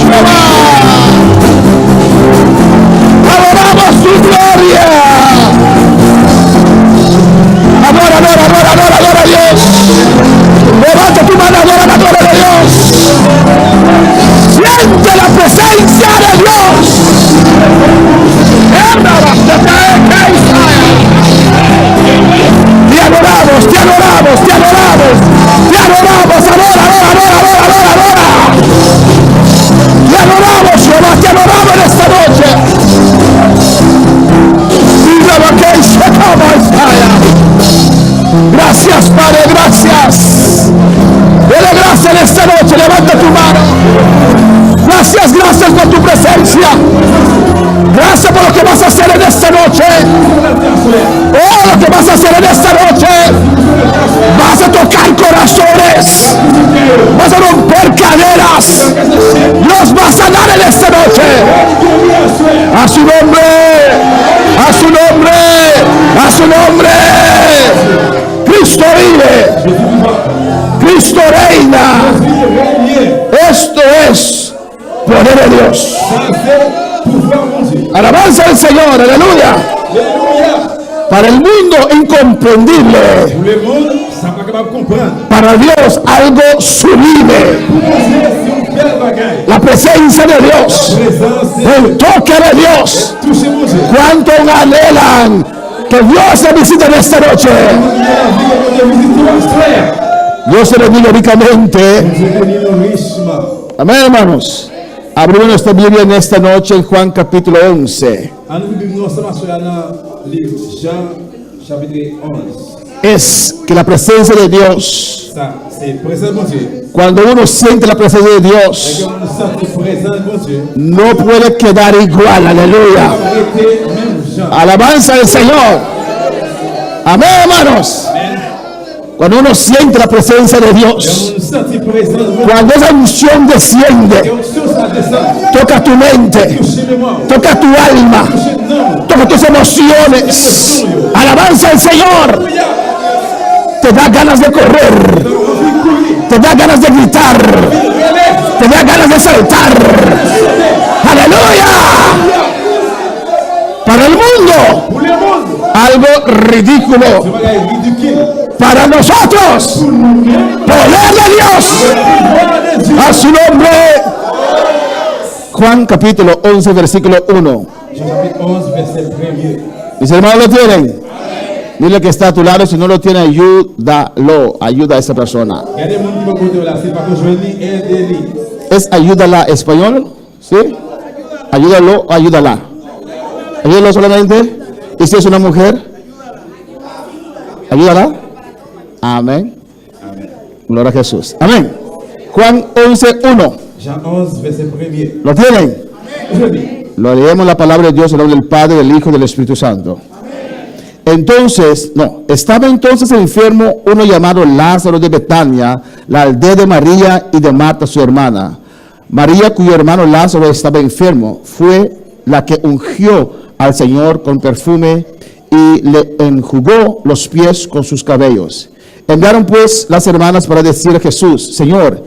Jehová. Adoramos tu gloria. Adora, adora, adora, adora, adora a Dios. Levanta tu mano, adora la gloria de Dios. Siente la presencia de Dios. Te adoramos, te adoramos, te adoramos, te adoramos, adora, adora, adora, adora, adora, adora. Te adoramos, Jehová, te adoramos en esta noche. Gracias, Padre, gracias. Dele gracias en esta noche, levanta tu mano. Gracias, gracias por tu presencia. Gracias por lo que vas a hacer en esta noche. Oh, lo que vas a hacer en esta noche. Vas a tocar corazones. Vas a romper caderas. Los vas a dar en esta noche. A su nombre. A su nombre. A su nombre. Cristo vive. Cristo reina. Esto es poder de Dios. Alabanza al Señor, aleluya. Para el mundo incomprendible, para Dios algo sublime. La presencia de Dios, el toque de Dios. Cuánto anhelan que Dios se visite en esta noche. Dios se bendiga ricamente. Amén, hermanos. Abrimos nuestra Biblia en esta noche en Juan capítulo 11. Es que la presencia de Dios, cuando uno siente la presencia de Dios, no puede quedar igual. Aleluya. Alabanza al Señor. Amén, hermanos. Cuando uno siente la presencia de Dios, cuando esa unción desciende, toca tu mente, toca tu alma, toca tus emociones. Alabanza al Señor. Te da ganas de correr, te da ganas de gritar, te da ganas de saltar. Aleluya. Para el mundo, algo ridículo. Para nosotros, poder de Dios. A su nombre. Juan capítulo 11 versículo 1. Mis hermanos, ¿lo tienen? Dile que está a tu lado. Si no lo tiene, ayúdalo. Ayuda a esa persona. ¿Es ayúdala español? ¿Sí? Ayúdalo o ayúdala. Ayúdalo solamente. ¿Y si es una mujer? Ayúdala. Amén. Amén. Gloria a Jesús. Amén. Juan 11:1. Jean 11, verset 1er. ¿Lo tienen? Amén. Lo leemos la palabra de Dios en nombre del Padre, del Hijo y del Espíritu Santo. Entonces, estaba entonces enfermo uno llamado Lázaro de Betania, la aldea de María y de Marta su hermana. María, cuyo hermano Lázaro estaba enfermo, fue la que ungió al Señor con perfume y le enjugó los pies con sus cabellos. Enviaron pues las hermanas para decir a Jesús: Señor,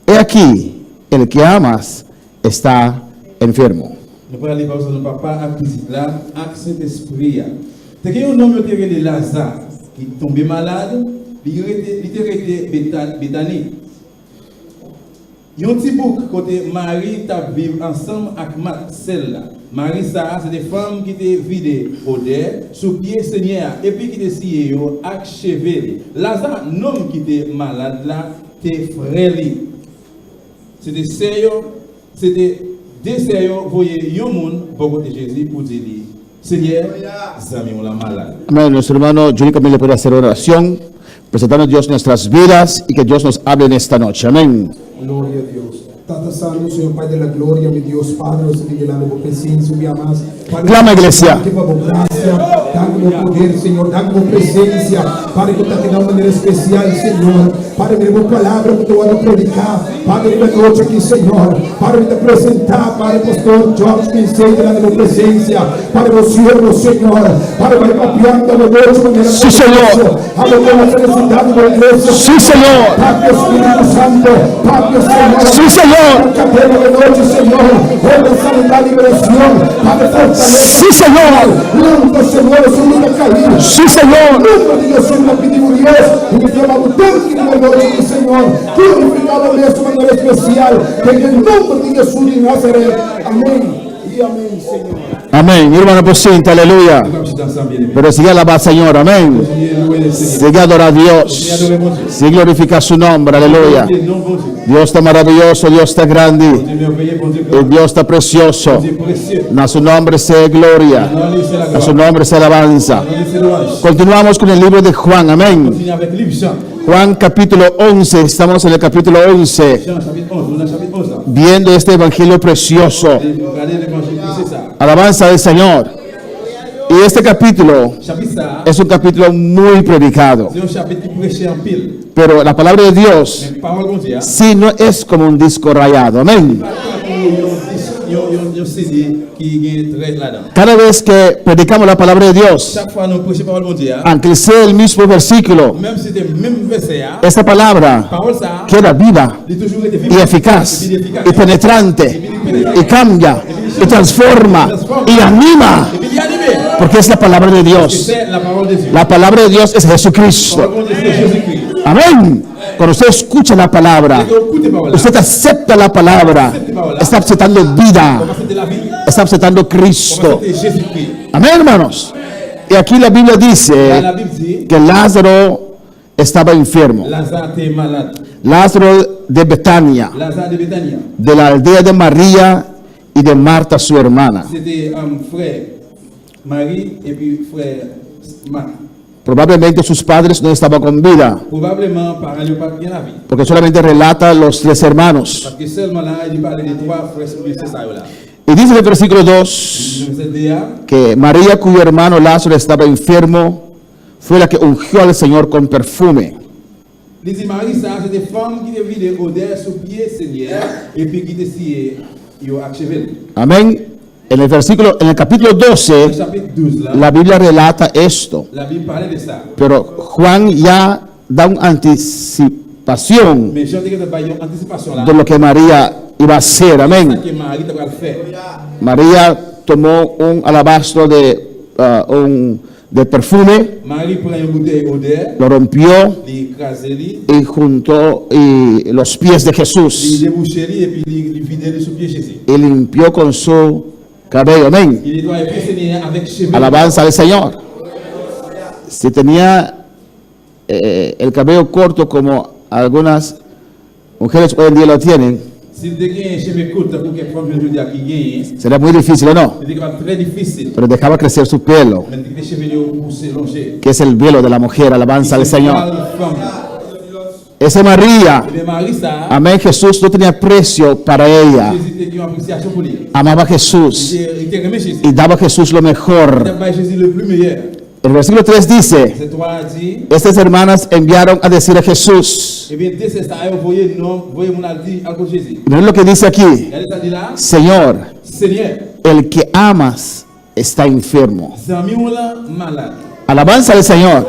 he aquí, el que amas está enfermo. Nous prenons les paroles de papa à Christ là, à Saint-Esprit. C'est que un homme qui était Lazare, qui tombait malade, il était Béthanie. Il y a un petit bouc côté Marie t'a vivre ensemble avec Marcel. Marie ça c'est des femmes qui étaient vidées odeur sous pied Seigneur et puis qui étaient sciées avec cheveux. Lazare, l'homme qui était malade là, t'es frère. C'était sérieux, c'était des sérieux, voyez un monde beaucoup de Jésus pour dire Seigneur, zami on la malade. Amén. Nuestro hermano Johnny Camille puede hacer oración, presentando a Dios nuestras vidas y que Dios nos hable en esta noche. Amén. Gloria a Dios. Tata Santo, Señor Padre de la Gloria, mi Dios Padre, os digo la presencia, mi amas. Clama, iglesia. Dá-me poder, Senhor, dá-me presença, para que eu tenha de uma maneira especial, Senhor, para me dar uma palavra que eu vou predicar, para esta noite aqui, Senhor, para me apresentar para o pastor Jorge Pincel, na minha presença, para o Senhor, Senhor, para me papiar da noite, de maneira Sim, Senhor. a minha felicidade da igreja, Sim, Senhor. Papi Espírito Santo, Papi Senhor, Sim, Senhor. cabelo da noite, Senhor, onde sanidade e liberação, para fortalecer. Sim, Senhor. Nunca, Senhor, eu sou nunca caído. Sim, Senhor. Nunca diga assim, não pedimos Deus, e me chamamos tanto que não noite, Senhor, purificado desta maneira especial, que em nome de Jesus de Nazaré. Amém. E amém, Senhor. Amén. Mi hermano, presente, aleluya. Vamos dançar, bien-aimé. Pero sigue alabar al Señor, amén. Continuez à louer le Seigneur. Sigue a adorar a Dios. Sigue glorificar su nombre, aleluya. Dieu, non, bon Dieu. Dios está maravilloso, Dios está grande, Dieu merveilleux, bon Dieu y grand. Dios está precioso. Dieu précieux. A su nombre sea gloria, Non, lui, c'est la a su gloire. nombre sea alabanza. Non, lui, c'est louange. Continuamos con el libro de Juan, amén. Continue avec Livre Jean. Juan capítulo 11, estamos en el capítulo 11, Jean, chapitre 11. On est au chapitre 11 là. viendo este evangelio precioso. Regardez l'évangile, c'est ça. Alabanza del Señor. Y este capítulo Chapitre ça, es un capítulo muy predicado, c'est un chapitre qui prêchait en pile. pero la palabra de Dios Mais parole bon Dieu, sí no es como un disco rayado, amén. yon CD qui gagne très là-dedans. Cada vez que predicamos la palabra de Dios, Chaque fois nous prêchons parole bon Dieu, aunque sea el mismo versículo, même si c'était le même verset, esta palabra parole ça, queda viva il a toujours été y vivant, eficaz il est efficace, y penetrante y cambia y transforma y anima, et puis il est animé. porque es la palabra de Dios. C'est la parole de Dieu. La palabra de Dios es La Jesucristo. parole de Dieu, c'est Jésus-Christ. Amén. Cuando usted escucha la palabra, Et donc, écoutez parole là. usted acepta la palabra, está aceptando vida, Comment c'était la vie? está aceptando Comment Cristo. c'était Jésus-Christ? Amén, hermanos. Y aquí la Biblia Là, dice la Bible dit, que Lázaro estaba enfermo. Lazare était malade. Lázaro de Betania, Lazare de Bethania. de la aldea de María y de Marta, su hermana. C'était un frère Marie et puis frère Marc. Probablemente sus padres no estaban con vida, Probablement, parents ne pas bien la vie. porque solamente relata los tres hermanos. Parce que seulement là, il parlait des trois frères, c'est ça là. Y dice en el versículo 2 Le verset DA, que María, cuyo hermano Lázaro estaba enfermo, fue la que ungió al Señor con perfume. il dit Marie, ça, c'est des femmes qui devaient vider odeur sous pied Seigneur et puis qui décidaient, ils ont achevé. Amén. En el capítulo Le 12, chapitre 12 là, la Biblia relata esto, la Bible parlait de ça. pero Juan ya da una anticipación Mais j'ai dit que il y a une anticipation là. de lo que María iba a hacer. C'est Amén. ça que Marie devrait le faire. María tomó un alabastro de perfume, Marie prend une bouteille odeur, lo rompió l'écrase, y juntó los pies de il Jesús débouche et puis il vide sous pied Jésus. y limpió con su cabello. Amén. Il nettoie le Seigneur avec cheveux. Alabanza al Señor. Si tenía el cabello corto como algunas mujeres hoy en día lo tienen, S'il dégaine un cheveu court pour quelque femme, je veux dire, qui gagne, sería muy difícil, ¿o no? c'est très difficile. Pero dejaba crecer su pelo, Mais les cheveux poussés, longés. que es el velo de la mujer. Alabanza al Señor. Femme. Esa María, Et bien Marie, ça, amén, Jesús no tenía precio para ella. Jésus était une appréciation pour lui. Amaba a Jesús Il était remis Jésus. y daba a Jesús lo Il mejor. a pas Jésus le plus meilleur. El versículo 3 dice, C'est toi dit, estas hermanas enviaron a decir a Jesús. eh bien, dès que ça a envoyé, non, voyez mon dit à cause de Jésus. Miren lo que dice aquí, Regardez ça dit là, Señor, Seigneur, el que amas está enfermo. c'est un million là malade. Alabanza al Señor.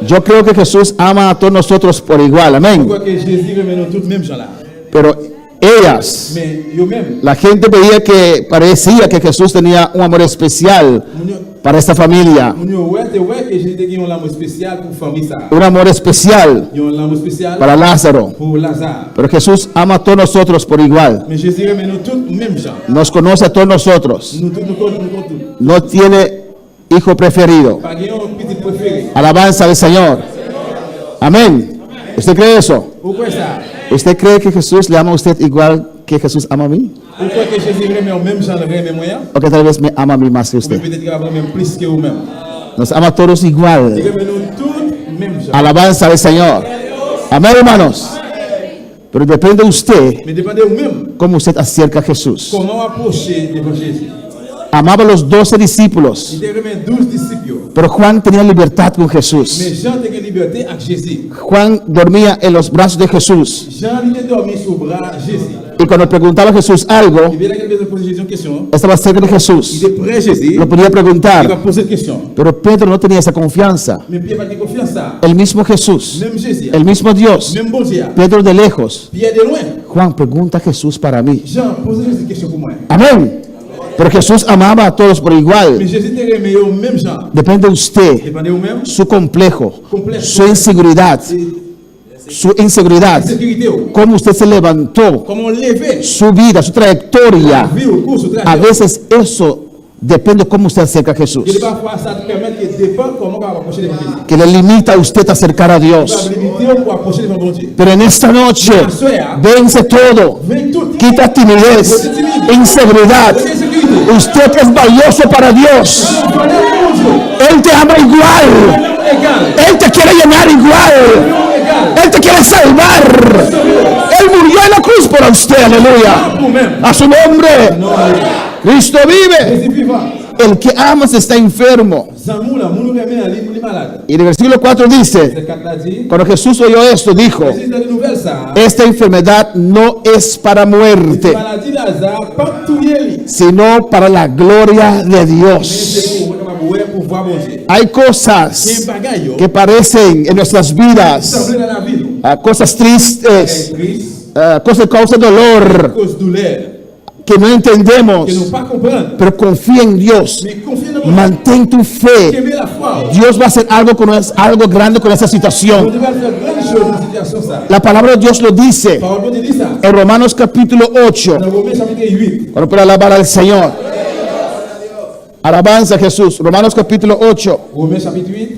Yo creo que Jesús ama a todos nosotros por igual, amén. Pourquoi que Jésus remet nous tous mêmes gens là? Pero ellas, Mais eux-mêmes, la gente veía que parecía que Jesús tenía un amor especial para esta familia, nous ouais que Jésus était un amour spécial pour famille ça. un amor especial Il y a un amour spécial para Lázaro. pour Lazare. Pero Jesús ama a todos nosotros por igual. Mais Jésus remet nous tous mêmes gens. Nos conoce a todos nosotros. Nous tous nous comptons. No tiene hijo preferido. Pas un petit préféré. Alabanza al Señor. Amén. ¿Usted cree eso? Pourquoi ça? ¿Usted cree que Jesús le ama a usted igual que Jesús ama a mí? Pourquoi que Jésus remet au même gens, le remet moyen? O que tal vez me ama a mí más que Ou bien usted. peut-être qu'il va même plus que vous-même. Nos ama a todos Il igual. remet nous tous mêmes gens. Alabanza al Señor. Amén, hermanos. Pero depende de usted Mais dépendez vous-même. cómo usted acerca a Jesús. Comment approcher devant Jésus? amaba a los 12 discípulos, Il te remet 12 disciples. pero Juan tenía libertad con Jesús. Mais Jean te gen liberté avec Jésus. Juan dormía en los brazos de Jesús, Jean il te dormi sous bras Jésus. y cuando preguntaba a Jesús algo, Il vient quelqu'un de poser Jésus une question. estaba cerca de Il Jesús, est près Jésus. lo podía Il va preguntar, poser une question. pero Pedro no tenía esa confianza. Mais Pierre va te confiance ça. El mismo Jesús, Même Jésus. el mismo Dios, Même bon Dieu. Pedro de lejos. Pierre de loin. Juan pregunta a Jesús para mí. Jean pose Jésus une question pour moi. Amén. Pero Jesús amaba a todos por Mais igual. Jésus te remet au même Jean. Depende de usted, Dépendez au même. su complejo, su inseguridad, su inseguridad, Sécurité. cómo usted se levantó, Comment lever. su vida, su trayectoria. Vie au cours, au A trajet. veces eso depende de cómo usted acerca a Jesús, Il parfois ça te permet que dépend comment on va approcher devant Jésus. que le limita a usted a acercar a Tu vas Dios. limiter pour approcher devant bon Dieu. Pero en esta noche, vence todo, Vainc tout. quita timidez, inseguridad. Insécurité. Usted es valioso para Dios. Connaître mon Dieu. Él te ama igual. Égal. Él te quiere llenar igual. Égal. Él te quiere salvar. Él murió en la cruz por usted, aleluya. Pour même. A su nombre. Cristo vive. Jésus vivant. El que amas está enfermo. Zamou là, moun remet à l'île malade. Y en el versículo 4 dice, C'est quatre là dit. cuando Jesús oyó esto, dijo, Jésus dans les nouvelles ça. esta enfermedad no es para muerte, Maladie Lazare, pas tout yeli. sino para la gloria de Dios. C'est pour voir bon Dieu. Hay C'est cosas bagaille yo. que parecen en nuestras vidas, Semblé dans la vie. cosas tristes, Triste, cosas que causan dolor, cause douleur. que no entendemos, Que nous pas comprendre. pero confía en Dios, Mais confie dans mon Dieu. mantén tu fe. Aimer la foi. Dios va a hacer algo, algo grande con esa On situación. devait faire grande chose dans cette situation ça. La palabra de Dios lo dice Parole bon Dieu dit ça. en Romanos capítulo 8. Dans Romains chapitre 8. Bueno, para alabar al Señor. Alabanza a Jesús. Romanos capítulo 8, Romains chapitre 8,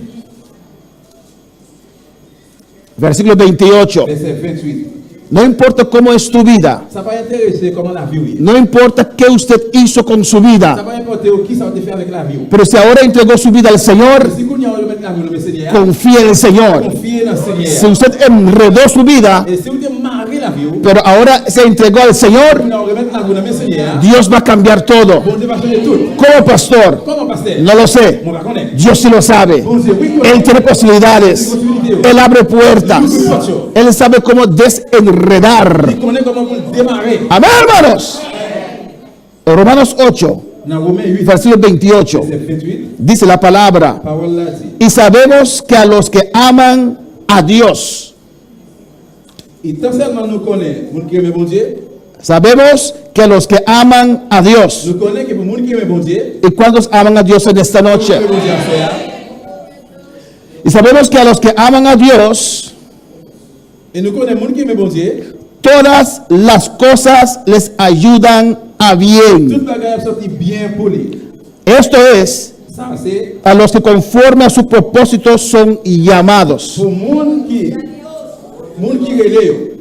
versículo 28. verset 28. No importa cómo es tu vida. Ça va intéresser comment la vie est. No importa qué usted hizo con su Ça vida. va importer qui ça va te faire avec la vie. Pero si ahora entregó su vida al Señor, Si vous n'y avez mettre la vie le Seigneur, confía en el Señor. confiez dans le Si Seigneur. usted enredó su vida, Et si vous te mariez la vie, pero ahora se entregó al Señor, vous n'aurez remettre la vie dans le Seigneur. Dios va a cambiar todo. Bon Dieu va changer tout. Como pastor, Comment pasteur? no lo sé. On va connaître. Dios sí lo sabe. Bon Dieu, oui, Él tiene posibilidades. Él abre puertas. Él sabe cómo desenredar. il connaît comment vous démarrer. Amén, hermanos. En Romanos 8, Dans Romains 8, versículo 28, verset 28, dice la palabra, parole là dit. y sabemos que a los que aman a Dios, Et tant seulement nous connaissons, nous qui aimons bon Dieu, sabemos que a los que aman a Dios, nous connaissons que pour nous qui aimons bon Dieu, ¿y cuántos aman a Dios en esta noche? que bon Dieu a fait, Y sabemos que a los que aman a Dios, et nous connaissons nous qui aimons bon Dieu, todas las cosas les ayudan a bien. toute bagarre sorti bien poli. Esto es, Ça c'est a los que conforme a su propósito son llamados. pour monde qui relève.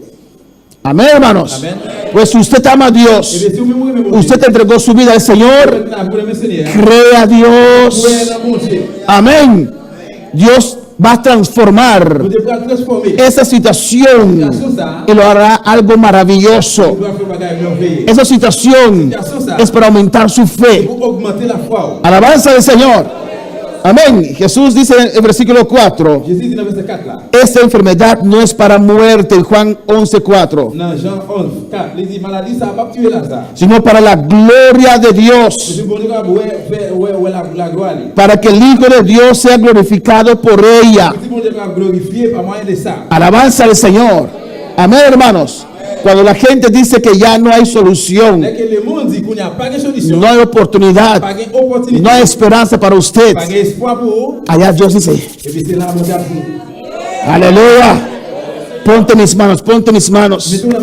Amén, hermanos. Amén. Pues si usted ama a Et Dios, bien si vous aimez bon Dieu, usted entregó su vida al Señor, la vous aimez Seigneur, cree a vous Dios. aimez dans bon Dieu. Amén. Dios va a transformar Vous devez transformer. esa situación y lo hará algo Vous maravilloso. devez faire bagarre merveilleuse. Esa situación es para aumentar su fe. Pour augmenter la foi. Alabanza del Señor. Amén. Jesús dice en el versículo 4, Jésus dit dans verset 4 là. esta enfermedad no es para muerte, en Juan 11:4, Dans Jean 11, 4, il dit maladie ça va pas tuer Lazare. sino para la gloria de Dios, C'est bon Dieu va ouais la gloire. para que el Hijo de Dios sea glorificado por ella. Si bon Dieu va glorifier par moyen de ça. Alabanza al Señor. Amén, hermanos. Cuando la gente dice que ya no hay solución, Dès que le monde dit qu'il n'y a pas de solution, no hay oportunidad, pas de opportunité, no hay esperanza para usted, pas d'espoir pour vous, allá Dios dice, et puis c'est là mon Dieu a dit. aleluya, ponte mis manos, ponte mis manos. Mettons la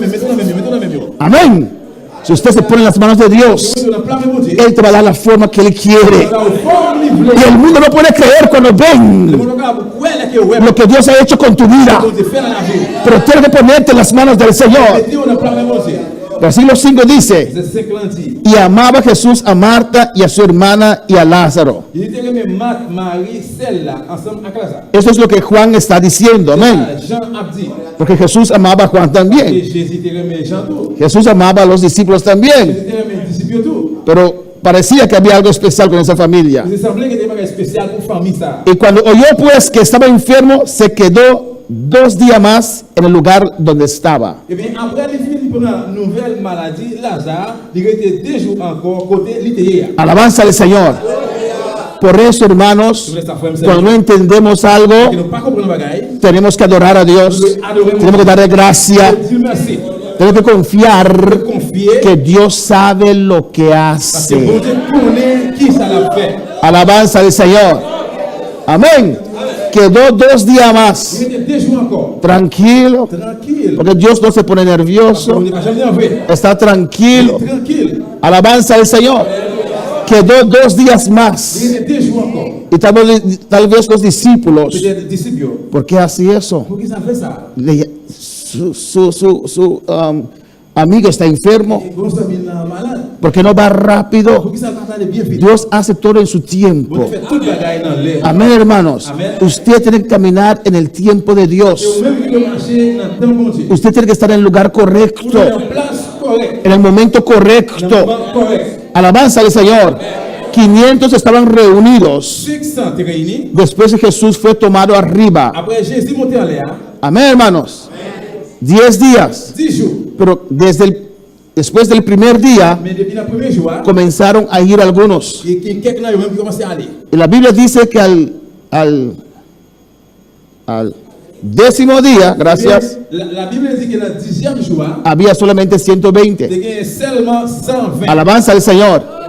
même. Amén. Si usted se pone en las manos de Dios, Mettons la place de mon Dieu. Él te va a dar la forma que Él quiere. Ça au fond livré. Y el mundo no puede creer cuando Le ven monde va ouais là que ouais. lo que Dios ha hecho con tu vida. Bon Dieu fait dans la vie. Pero tienes que ponerte en las manos del Señor. Mettons la place de mon Dieu. Versículo 5 dice, C'est 5 là dit. y amaba Jesús a Marta y a su hermana y a Lázaro. Il dit que Marthe, Marie, celle-là, ensemble avec Lazare. Eso es lo que Juan está diciendo, amén. Jean a dit. Porque Jesús amaba a Juan Et también. Jésus te remet Jean tout. Jesús amaba a los discípulos también. Jésus te remet disciple tout. Pero parecía que había algo especial con esa familia. Il semblait que c'était spécial pour famille ça. Y cuando oyó pues que estaba enfermo, se quedó 2 días más en el lugar donde estaba. Et bien après il finit pour une nouvelle maladie, Lazare, il était 2 jours encore côté littéraire. Alabanza al Señor. Por eso, hermanos, cuando no entendemos algo, Qui n'ont pas compris le bagaille. tenemos que adorar a Dios, tenemos que darle gracia, Dieu merci. tenemos que confiar Confier que Dios sabe lo que parce que bon hace. Dieu connaît qui ça l'a fait. Alabanza al Señor. Amén. Quedó 2 días más. Il était 2 jours encore. Tranquilo, Tranquille. porque Dios no se pone nervioso, On n'est pas jamais en fait. está tranquilo. Tranquille. Alabanza al Señor. Quedó 2 días Il más. était 2 jours encore. Y tal vez los discípulos, Peut-être disciple. ¿por qué así eso? Pour qui ça fait ça? Su amigo está enfermo, Bon ça vient malade. ¿por qué no va Pour rápido? qui ça va aller bien vite. Dios hace todo en su Bon tiempo. Dieu fait toute bagaille dans l'air. Amén, hermanos. Amén. Usted tiene que caminar en el tiempo de Et Dios. au même que marcher dans le temps bon Dieu. Usted tiene que estar en el lugar Vous êtes correcto, en place correcte. en el momento Dans le correcto. moment correct. Alabanza al Señor. 500 estaban reunidos 600 étaient réunis. después de Jesús fue tomado arriba. Après Jésus monté en l'air. Amén, hermanos. 10 días. 10 jours. Pero después del primer día Mais depuis le premier jour, comenzaron a ir algunos. il y a quelques gens qui commencé à aller. Y la Biblia dice que al 10º día, gracias, La Bible dit que le 10e jour, había solamente 120. il y a seulement 120. Alabanza al Señor.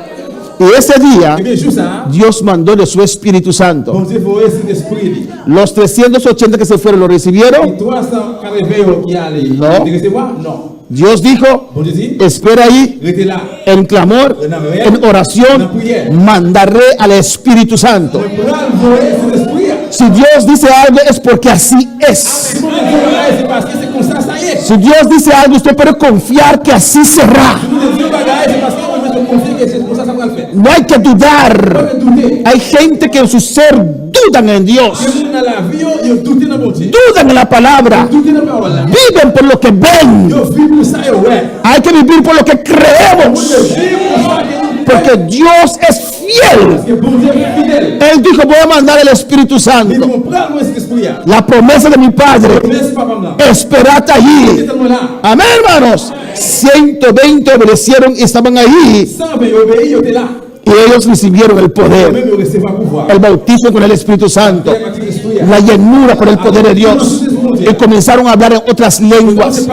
Y ese día Et bien, jour ça, Dios mandó de su Espíritu bon Santo. Dieu faut essayer d'esprit. Los 380 que se fueron lo Et recibieron. 380 qui allaient, Non. de recevoir? Non. Dios dijo, Bon Dieu dit, espera ahí, restez là. en clamor, en oración, mandaré al Espíritu Santo. Pour envoyer cet esprit. Si Dios dice algo es porque así es. Si vous dites bagaille, c'est parce que c'est comme ça y est. Si Dios dice algo, usted puede confiar que así será. Si vous dites bagaille, c'est parce qu'on veut se confier que c'est comme ça va le faire. No hay que dudar. Pas de douter. Hay gente que en su ser dudan en Dios, Si vous dans la vie, vous doutez dans bon Dieu. dudan en la palabra, Doutez dans la parole là. viven por lo que ven. Vous vivez pour ça, ouais. Hay que vivir por lo que creemos, Vous vivez pour ça que nous porque Dios es fiel. Parce que bon Dieu est fidèle. Él dijo, voy a mandar el Espíritu Mais Santo. comprendre cet esprit là. La promesa de mi Padre, Laisse pas comme là. esperad C'est allí. tellement là. Amén, hermanos. 120 obedecieron y estaban ahí, 120 obéis, vous êtes là. y ellos recibieron el poder, Même vous recevez pouvoir. el bautismo con el Espíritu Santo, Baptême l'esprit là. la llenura por el poder de Dios, y comenzaron a hablar en otras lenguas,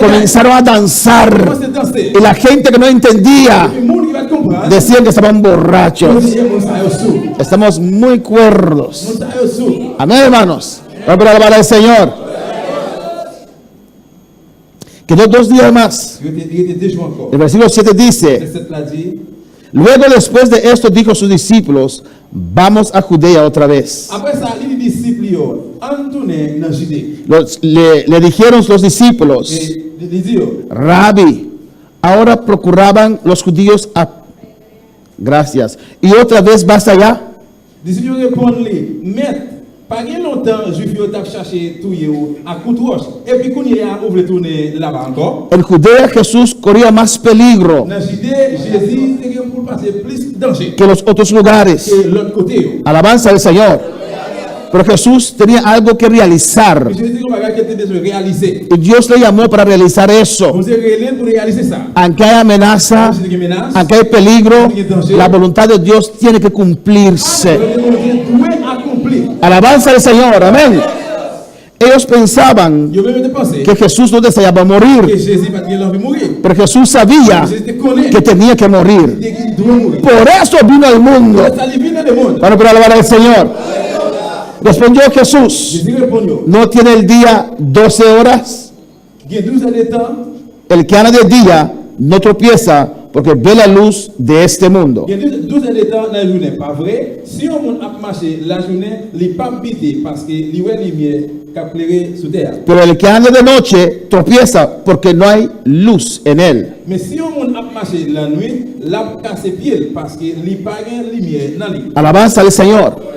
comenzaron a danzar, Commencez à danser. y la gente que no entendía Le monde qui va comprendre. decían que estaban Bon borrachos. Dieu, mon ça est sous. Estamos muy cuerdos. Mon ça est sous. Amén, hermanos. Vamos a alabar al Señor. Quedó 2 días más. Il était 2 jours encore. El versículo 7 dice, Cette là dit. luego después de esto dijo a sus discípulos, vamos a Judea otra vez. Après ça, les disciples, en tourné dans Judée. Le dijeron los discípulos, Et ils disent, Rabbi, ahora procuraban los judíos gracias. Y otra vez vas allá. les disciples répondent, maître, pas bien longtemps, les Juifs ont cherché tout à coup de roche. Et puis, quand il a ouvert tourner là-bas encore, En Judea Jesús corría más peligro dans Judée, Jésus était pour passer plus de danger que los otros lugares. que l'autre côté. Alabanza al Señor. Pero Jesús tenía algo que realizar. Jésus dit qu'on va réaliser. Y Dios le llamó para realizar eso. Vous êtes pour réaliser ça. Aunque hay amenaza, C'est une menace. aunque hay peligro, la voluntad de Dios tiene que cumplirse. Vous devez accomplir. Alabanza al Señor, amén. Ellos pensaban Yo même pensé que Jesús no deseaba que morir, Jésus va dire l'envie de mourir. pero Jesús sabía Jésus te connaît. que tenía que morir. Il doit mourir. Por eso vino al mundo. Ça lui vient dans le monde. Bueno, para alabar al Señor. Respondió Jesús, Jésus répond, ¿no tiene el día 12 horas? il y a 12 ans de temps. El que anda de día no tropieza porque ve la luz de este mundo. Il y a 12 ans de temps dans la journée, pas vrai? Si on a marché la journée, il n'est pas bité parce que il y a une lumière qui a éclairé sur terre. Pero el que anda de noche tropieza porque no hay luz en él. Mais si on a marché la nuit, il a cassé pied parce que il n'y a pas de lumière dans lui. Alabanza al Señor.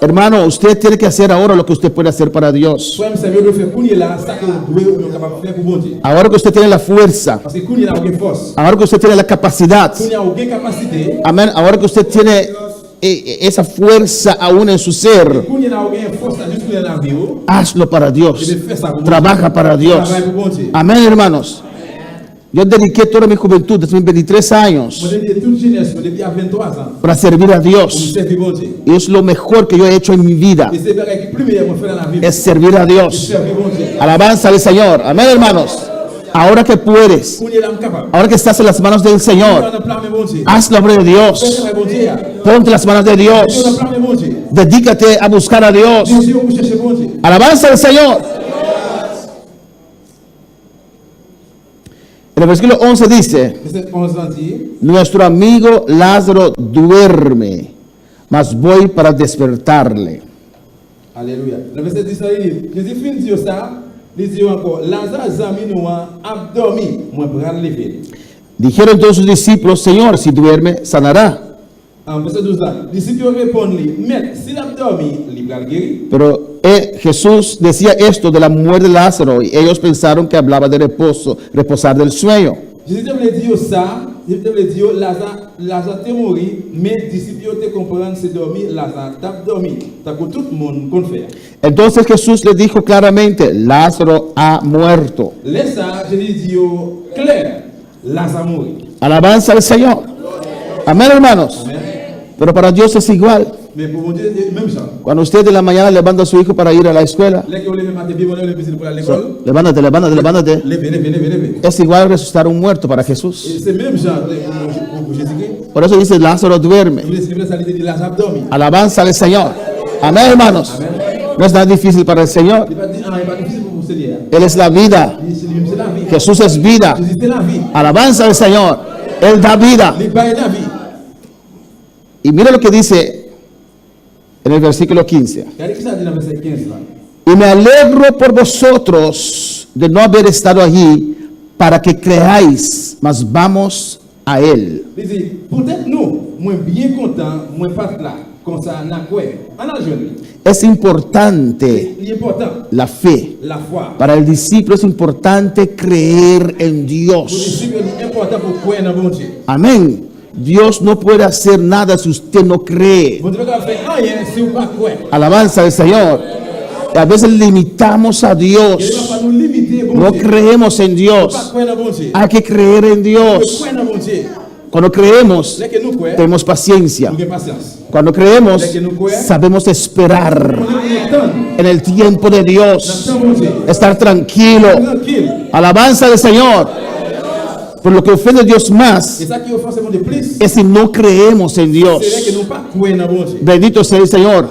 Hermano, usted tiene que hacer ahora lo que usted puede hacer para Dios. Frère, me servir de faire kounye là, ça que vous devez capable de faire pour bon Dieu. Ahora que usted tiene la fuerza, Parce que kounye là, vous avez force. ahora que usted tiene la capacidad, Kounye là, vous avez capacité. amén, ahora que usted tiene esa fuerza aún en su ser, Kounye là, vous avez force là, juste pour la vie. hazlo para Dios. Trabaja para Dios. Travaille pour bon Dieu. Amén, hermanos. Yo dediqué toda mi juventud, desde mis 23 Moi, años, j'ai dit toute génération, depuis à 23 ans, para servir a pour Dios. servir bon Dieu. Y es lo mejor que yo he hecho en mi vida, Et c'est vrai que plus meilleur, moi, faire dans la vie. es servir a Dios. Servir bon Dieu. Alabanza al Señor. Amén, hermanos. Ahora que puedes, Kounye là, je suis capable. ahora que estás en las manos del Dans Señor, le plan de bon Dieu. haz la obra de Fais Dios. travail bon Dieu. Ponte en las manos de Dans Dios. le plan de bon Dieu. Dedícate a buscar a Dios. Dieu, vous cherchez bon Dieu. Alabanza al Señor. En el versículo 11 dice, Verset 11 ans dit, nuestro amigo Lázaro duerme, mas voy para despertarle. Alléluia. Le verset 10 ans, il dit, Jésus fin dire ça, il dit encore, Lazare zami nous a dormi, moi bras levé. Dijeron entonces sus discípulos, Señor, si duerme, sanará. En verset 12 là, les disciples répondent lui, Maître, s'il a dormi, il va guérir. Pero Jesús decía esto de la muerte de Lázaro y ellos pensaron que hablaba de reposo, reposar del sueño. Jésus te voulait dire ça, Jésus te voulait dire, Lazare t'est mort, mais les disciples te comprennent, c'est dormi, Lazare t'a dormi. T'as que tout le monde qu'on fait. Entonces Jesús les dijo claramente, Lázaro ha muerto. Laisse ça, Jésus dit, clair, Lazare mort. Alabanza al Señor. Amén, hermanos. Amen. Pero para Dios es igual. Mais pour mon Dieu, même ça. Cuando usted en la mañana levanta a su hijo para ir a la escuela, Là que vous levez matin, bien, on lève pour aller à l'école. levántate, levántate, levántate. Levez. Es igual resucitar un muerto para Jesús. Et c'est même genre pour Jésus-Christ. Por eso dice, Lázaro duerme. Vous laissez ça, il dit, Lazare a dormi. Alabanza al Señor. Amén, hermanos. No es nada difícil para el Señor. Il va dire, ah, il va difficile pour vous, Seigneur. Él es la vida. Il dit, c'est lui-même, c'est la vie. Jesús es vida. Jésus, c'est la vie. Alabanza al Señor. Él da vida. Il baille la vie. Y mira lo que dice en el versículo 15. Regardez ce que ça dit dans le verset 15 là. Y me alegro por vosotros de no haber estado allí para que creáis, mas vamos a Él. Il dit, peut-être nous, moi bien content, moi pas là, comme ça, n'a quoi. On a jeune. Es importante Il est important, la fe. la foi. Para el discípulo es importante creer en Pour les Dios. disciples, il est important pour croire dans bon Dieu. Amén. Dios no puede hacer nada si usted no cree. Vous devez faire rien si vous ne croyez pas. Alabanza al Señor. Y a veces limitamos a Il ne va Dios. pas nous limiter, bon No Dieu. creemos en Pas Dios. croire dans bon Dieu. Hay que creer en Nous Dios. croyons dans bon Dieu. Cuando creemos, Là que nous croyons, tenemos paciencia. nous avons patience. Cuando creemos, sabemos esperar On est content. en el tiempo de Dios. Dans bon Dieu. Estar tranquilo. Tranquille. Alabanza al Señor. Por lo que ofende a Dios más Et ça qui offense mon de plus, es si no creemos en c'est Dios. là que nous pas croyons dans bon Dieu. Bendito sea el Señor.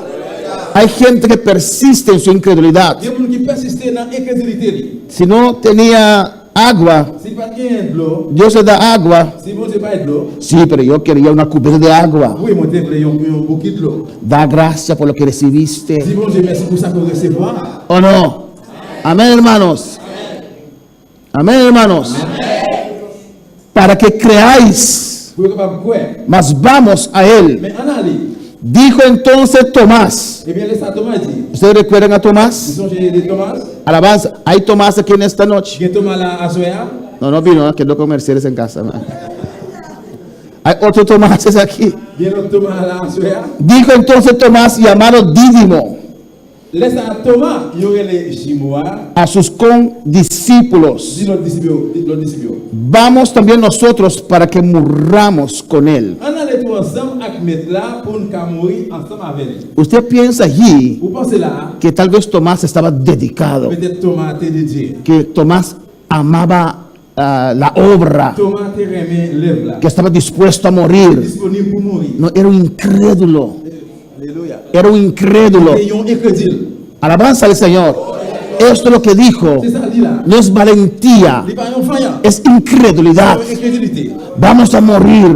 Hay gente que persiste en su incredulidad. Il y a des gens qui persistent dans l'incrédulité. Si no tenía agua, Si pas de l'eau, Dios le da agua. si bon Dieu pas de l'eau, Sí, pero yo quería una cubeta de agua. oui, mon Dieu, il y a un bouquet de l'eau. Da gracia por lo que recibiste. Si bon Dieu, merci pour ça que vous recevez. ¿O no? Amén, hermanos. Amén, hermanos. Para que creáis, Vous êtes capable de croire. mas vamos a Él. Mais en aller, Dijo entonces Tomás. eh bien, laissez Thomas dire. ¿Ustedes recuerdan a Vous Tomás? songez de Thomas? Alabanza. ¿Hay Tomás aquí en esta noche? Il y a Thomas là à Soya. No vino, quedó con Mercedes en casa. ¿no? Hay otro Tomás aquí. Il y a un autre Thomas là à Soya. Dijo entonces Tomás, llamado Dídimo, Laissez à Thomas, il y aurait les Chimois. a sus condiscípulos: Dis notre disciple. vamos también nosotros para que murramos con él. On allait tout ensemble avec mettre là pour nous mourir ensemble avec lui. Usted piensa allí Vous pensez là, que tal vez Tomás estaba dedicado, peut-être Thomas était dédié. que Tomás amaba la obra, Thomas était remis l'œuvre là. que estaba dispuesto a morir. Disponible pour mourir. No, era un incrédulo, Alléluia. era un incrédulo. Et ils ont incrédule. Alabanza al Señor. Esto es lo que dijo. C'est ça, dit là. No es valentía, Les parents faillants. es incredulidad. Incrédulité. Vamos a morir.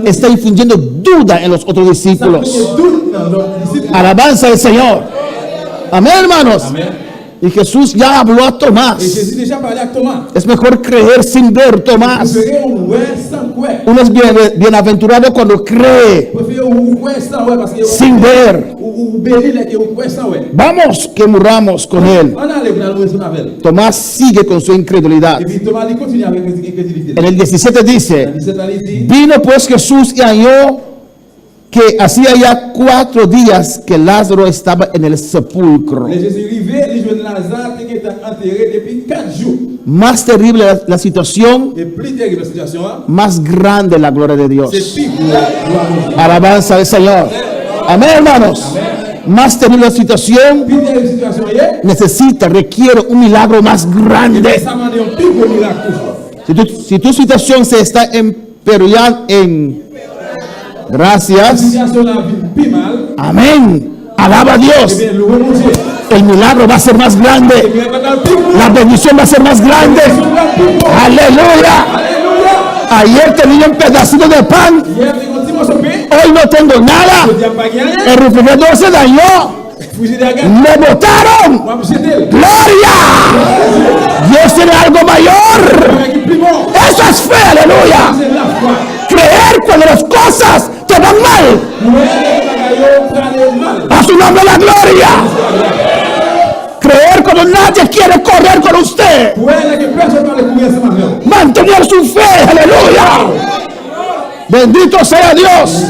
Está infundiendo duda en los otros Ça discípulos. fait doute dans leurs disciples. Alabanza al Señor. Amén, hermanos. Amen. Y Jesús ya habló a Et Tomás. Jésus déjà parlé à Thomas. Es mejor creer sin ver, Tomás. Préférez ou ouais sans ouais. Uno es bienaventurado cuando cree Préférez ou ouais sans ouais parce que sin ver. ou béni là que ou ouais sans ouais. Vamos, que muramos con él. On a les dans le avec. Tomás sigue con su incredulidad. Et puis Thomas il continue avec incrédulité. En el 17 dice, Dans 17 il dit vino pues Jesús y halló que hacía ya 4 días que Lázaro estaba en el sepulcro. les Jésus arrivé, les jeunes Lazare qui était enterré depuis 4 jours. Más terrible la situación, Et plus terrible la situation, hein, más grande la gloria de c'est Dios. plus gloire. Alabanza al Señor. Amén, hermanos. Más terrible la situación, Plus terrible la situation, yeah. necesita, requiere un milagro más grande. Ça m'a dit un plus gros miracle toujours. Si tu situación se está empeorando gracias. Situation là vit plus mal. Amén. Alaba a Eh Dios. bien, louez mon Dieu. El milagro va a ser más Eh grande. bien, maintenant, le plus gros. La bendición va a ser más grande. Aleluya. Alléluia. Ayer tenía un pedacito de pan. Hier, tu continues à choper. Hoy no tengo nada. Tu n'as pas gagné. El refrigerador se dañó. Fusillé à gagner. Me botaron. On va me jeter. Gloria. Dios tiene algo mayor. On va plus bon. Eso es fe. Aleluya. C'est la foi. Creer cuando las cosas te van mal. Louez le bagaillon, mal. A su nombre la gloria. Creer cuando nadie quiere correr con usted. Ouais, là, que personne ne va le courir ce matin. Mantener su fe. Aleluya. Bendito sea Dios.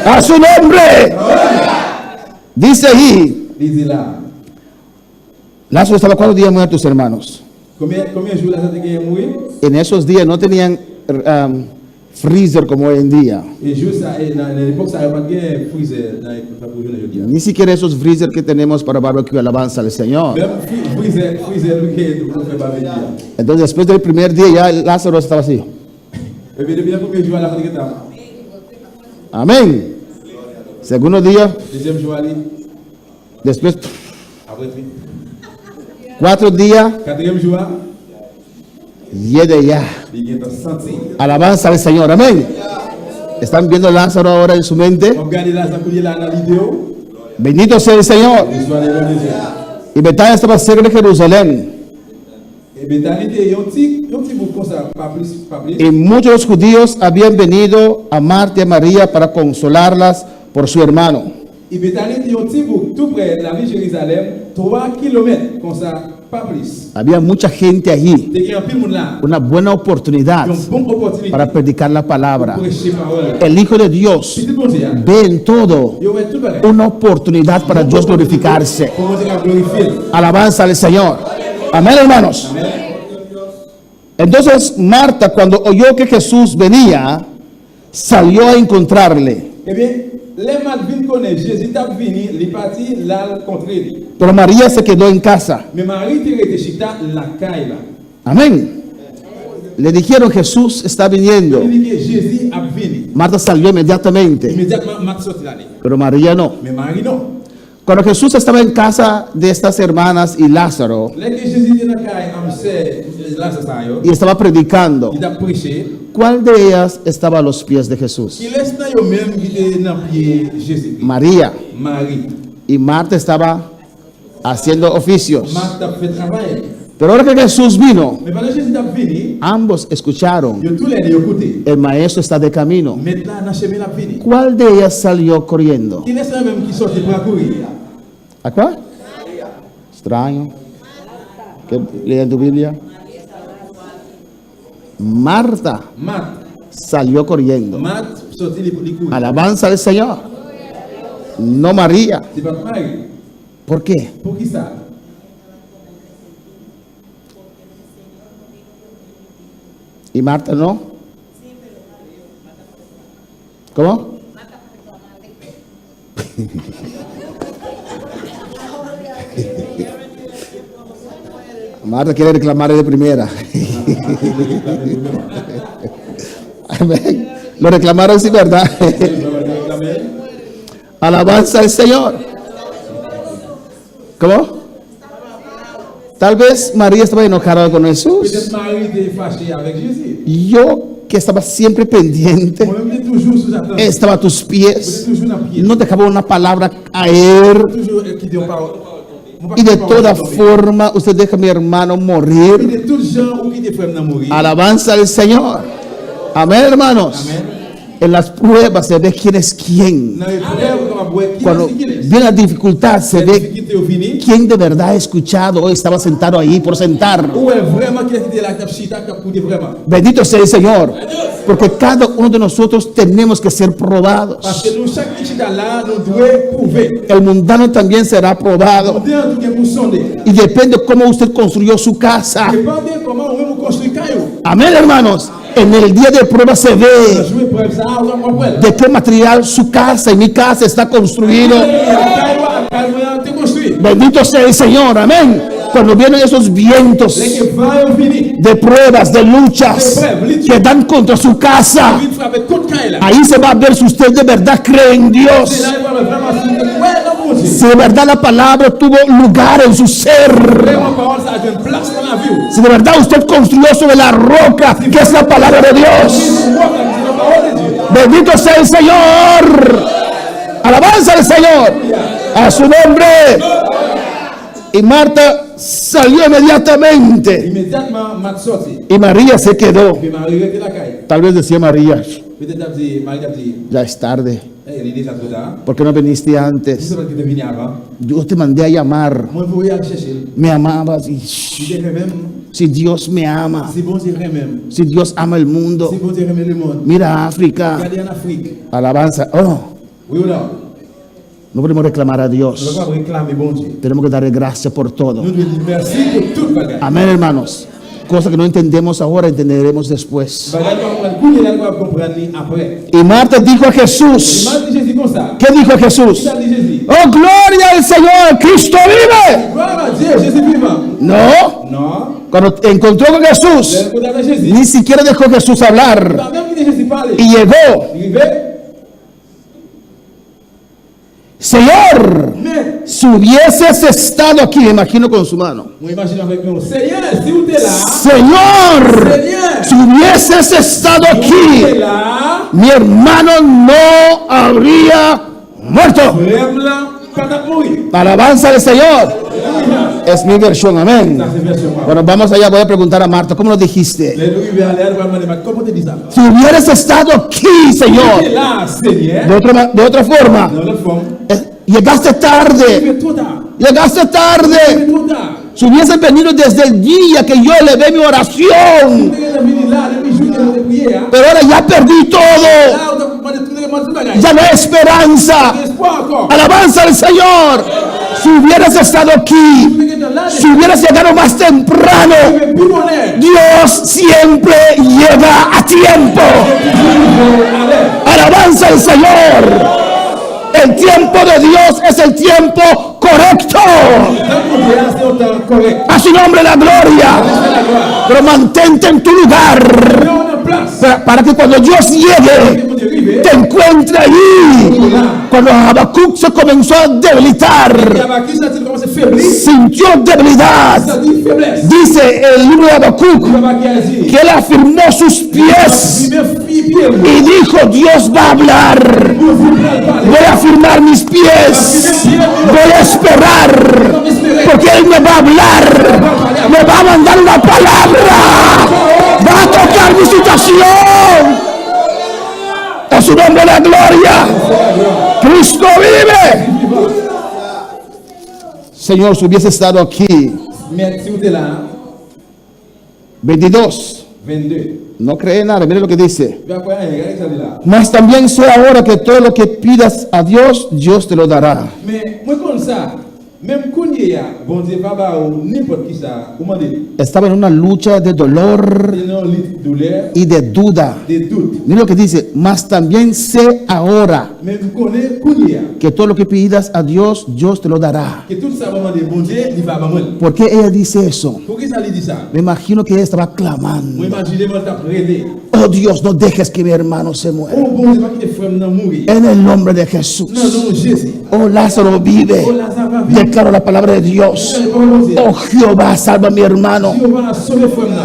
A su nombre. Dice ahí, Lisez là. Lázaro estaba 4 días muertos, hermanos. Combien de jours là, ça te mourir? En esos días no tenían freezer como hoy en día. Et juste ça, dans l'époque, ça n'avait pas de freezer dans l'époque pour aujourd'hui. Ni siquiera esos freezer que tenemos para barbecue. Alabanza al Señor. Même freezer, lui qui est pour faire barbecue. Entonces después del primer día ya Lázaro estaba así. Et puis depuis le premier jour, là, ça a Amén. Segundo día, deuxième jour, allez, después après, 4 días, quatrième jour, yede ya. il est senti. Alabanza al Señor. Amén. ¿Están viendo a Lázaro ahora en su mente? On regarde là, ça couille là dans la vidéo. Bendito sea el Señor. Et soit les bonnes Dieu. Y Betania estaba cerca de Jerusalén. Et Bethanie, il y a un petit bout comme ça, pas plus, pas plus. Y muchos de los judíos habían venido a Marta y a María para consolarlas por su hermano. Et Bethanie, il y a un petit bout, tout près de la ville de Jérusalem, 3 kilomètres, comme ça, pas plus. Había mucha gente allí. Il y a un peu de monde là. Una buena oportunidad Il y a une bonne opportunité para predicar la palabra. pour prêcher parole. El Hijo de Dios Petit bon Dieu, hein. ve en todo Il y a tout pareil. una oportunidad para Dios glorificarse. Pour Dieu la glorifier. Alabanza al Señor. Amén, hermanos. Entonces Marta, cuando oyó que Jesús venía, salió a encontrarle. Eh bien, les malvins connaissent Jésus t'a venu, il est parti là contre lui. Pero María se quedó en casa. Mais Marie était chita la caille là. Amén. Le dijeron, Jesús está viniendo. Il dit que Jésus a venu. Marta salió inmediatamente, Immédiatement, Marc sortit là. pero María no. Mais Marie non. Cuando Jesús estaba en casa de estas hermanas y Lázaro, Là que Jésus était dans la caille, là c'est ça yo. y estaba predicando, Il a prêché. ¿cuál de ellas estaba a los pies de Jesús? Il laisse dans yo même qui était dans pied Jésus. María. Marie. Y Marta estaba haciendo oficios. Marc t'a fait travailler. Pero ahora que Jesús vino, Mais pendant que Jésus t'a venu, ambos escucharon, yo tous les deux écouté. el maestro está de camino. Maintenant, dans le chemin la venu. ¿Cuál de ellas salió corriendo? Il laisse même qui sortit pour courir. ¿A cuál? Extraño. ¿Qué lee en tu Biblia? Marta Marc. salió corriendo. Marc sortit pour courir. Alabanza al Señor. No María. C'est pas Marie. ¿Por qué? Pour qui ça? ¿Y Marta no? ¿Cómo? Marta quiere reclamar de primera. Amén. Lo reclamaron, sí, ¿verdad? Alabanza al Señor. ¿Cómo? Tal vez María estaba enojada con Jesús. Peut-être Marie était fâchée avec Jésus. Yo, que estaba siempre pendiente, Moi-même, j'étais toujours sous attente. estaba a tus J'étais pies, toujours dans le pied. no dejaba una palabra caer. Toujours qui dit parole. y de toda forma usted deja a mi hermano Et morir. de tout gens ou qui te frère mourir. Alabanza al Señor. Amén, hermanos. Amen. En las pruebas se ve quién es quién. Dans les preuves, on va voir qui Cuando est. viene la dificultad se La ve difficulté au fini. quién de verdad ha escuchado o estaba sentado ahí por sentar. Ou est vraiment qui était là, qui a chita, qui a coupé vraiment. Bendito sea el Señor. Porque cada uno de nosotros tenemos que ser Parce probados. que nous, chaque chita là, nous devons prouver. El mundano también será Nous probado. devons tout bien pour sonder. Y depende cómo usted construyó su casa. Dépend bien comment on veut construire caillou. Amén, hermanos. En el día de prueba se On ve joue preuve ça, on va comprendre. de qué material su casa y mi casa está construido. Caillou, te construit. Bendito sea el Señor. Amén. Cuando vienen esos vientos Les que va au fini. de pruebas, de luchas que dan contra su casa, Il frappe contre caillou là. ahí se va a ver si usted de verdad cree en C'est Dios. là, il va vraiment se dire, ouais, non, mon Dieu. Si de verdad la palabra tuvo lugar en su ser. Vraiment, parole, ça a une place dans la vie. Si de verdad usted construyó sobre la roca que es la palabra de Dios. C'est la parole de Dieu. Bendito sea el Señor. Alabanza al Señor. A su nombre. Y Marta salió inmediatamente. Immédiatement, Matt sorti. Y María se quedó. Puis Marie était la caille. Tal vez decía María, Peut-être elle dit, Marie a dit, ya es tarde. elle est déjà trop tard. ¿Por qué no viniste Je antes? sais pas qui est venu avant. Yo te mandé a llamar. Moi, je vais aller chercher. Me amabas. Y, Si Dieu même, si Dios me ama. si bon Dieu même, Si Dios ama el mundo. si bon Dieu aime le monde. Mira África. Regardez en Afrique. Alabanza. Oh, Oui ou non? no podemos reclamar a Nous ne Dios. devons pas réclamer bon Dieu. Tenemos que darle gracias por todo. Nous devons dire merci pour toute bagaille. Amén, hermanos. Cosa que no entendemos ahora, entenderemos después. Bagaille qu'on comprend, nous allons comprendre après. Y Marta dijo a Et Jesús. Marc dit Jésus comme ça. ¿Qué dijo a Jesús? Ça dit Jésus. Oh, gloria al Señor, Cristo vive. Gloire à Dieu, Jésus vivant. No, Non. cuando encontró con Jesús, Le côté de Jésus. ni siquiera dejó Jesús hablar. Pas même qui Jésus parler. Y llegó, Il arrivait. Señor, Mais, si hubieses estado aquí, me imagino con su mano. moi imagine avec nous. Seigneur, si vous êtes là, Señor, Seigneur, si hubieses estado vous êtes aquí, là, mi hermano no habría muerto. vraiment, quand t'as mouru. Alabanza al Señor. Es mi versión, amén. Ça, c'est version moi. Bueno, vamos allá, voy a preguntar a Marta, ¿cómo lo dijiste? Les loups, il va aller, il va demander, mais comment tu dis ça? Si hubieras estado aquí, Tu es Señor, là, Seigneur, de otra forma, dans l'autre forme. llegaste Tu tarde, es trop tard. llegaste Tu tarde. es trop tard. Si hubieses venido desde el día que yo elevé mi oración, Tu es venu là, depuis le jour que nous prié, hein. pero ahora ya perdí todo, Là, on t'a demandé tout le monde, tout le bagage. ya no hay esperanza. Espoir encore. Alabanza al Señor. Si hubieras estado aquí, Tu es là, si hubieras llegado más temprano, tu es plus bonheur. Dios siempre llega a tiempo. Alabanza al Señor. El tiempo de Dios es el tiempo correcto. C'est autant correct. A su nombre la gloria. C'est la gloire. Pero mantente en tu lugar Mets en place. para que cuando Dios llegue Quand tu arrives, te encuentre allí. Cuando Habacuc se comenzó a debilitar, il y a qui ça, tu commences à faiblir. sintió debilidad. Ça dit faiblesse. Dice el libro de Habacuc Il va qui a dit. que él afirmó sus pies Il me fit bien. y dijo: Dios va a hablar. Voy a afirmar mis pies. Voy a esperar. Porque Él me va a hablar. Me va a mandar una palabra. Va a tocar mi situación. A su nombre la gloria. Cristo vive. Señor, si hubiese estado aquí. Mais si vous êtes là, 22. 22. No cree nada. Mire lo que dice. Tu vas pas rien, regardez ça dit là. Mas también sé ahora que todo lo que pidas a Dios, Dios te lo dará. Mais moi comme ça, même quand il y a, bon Dieu, papa ou n'importe qui ça, vous m'en dites, Estaba en una lucha de dolor il y a une douleur, y de duda. des doutes. Mira lo que dice. Mas también sé ahora Mais vous connaissez quand il y a, que todo lo que pidas a Dios, Dios te lo dará. que tout ça va demander, bon Dieu, il va pas moi. ¿Por qué ella dice eso? Pour qui ça lui dit ça? Me imagino que ella estaba Moi clamando. imaginez-moi t'as prêté. Oh Dios, no dejes que mi hermano se muera. Oh bon Dieu, pas qu'il est frère non mourir. En el nombre de Jesús. Non, non, Jésus. Oh Lázaro Oh vive. Lazare va Declaro la palabra de Dios. Oh Jehová, salva a mi hermano.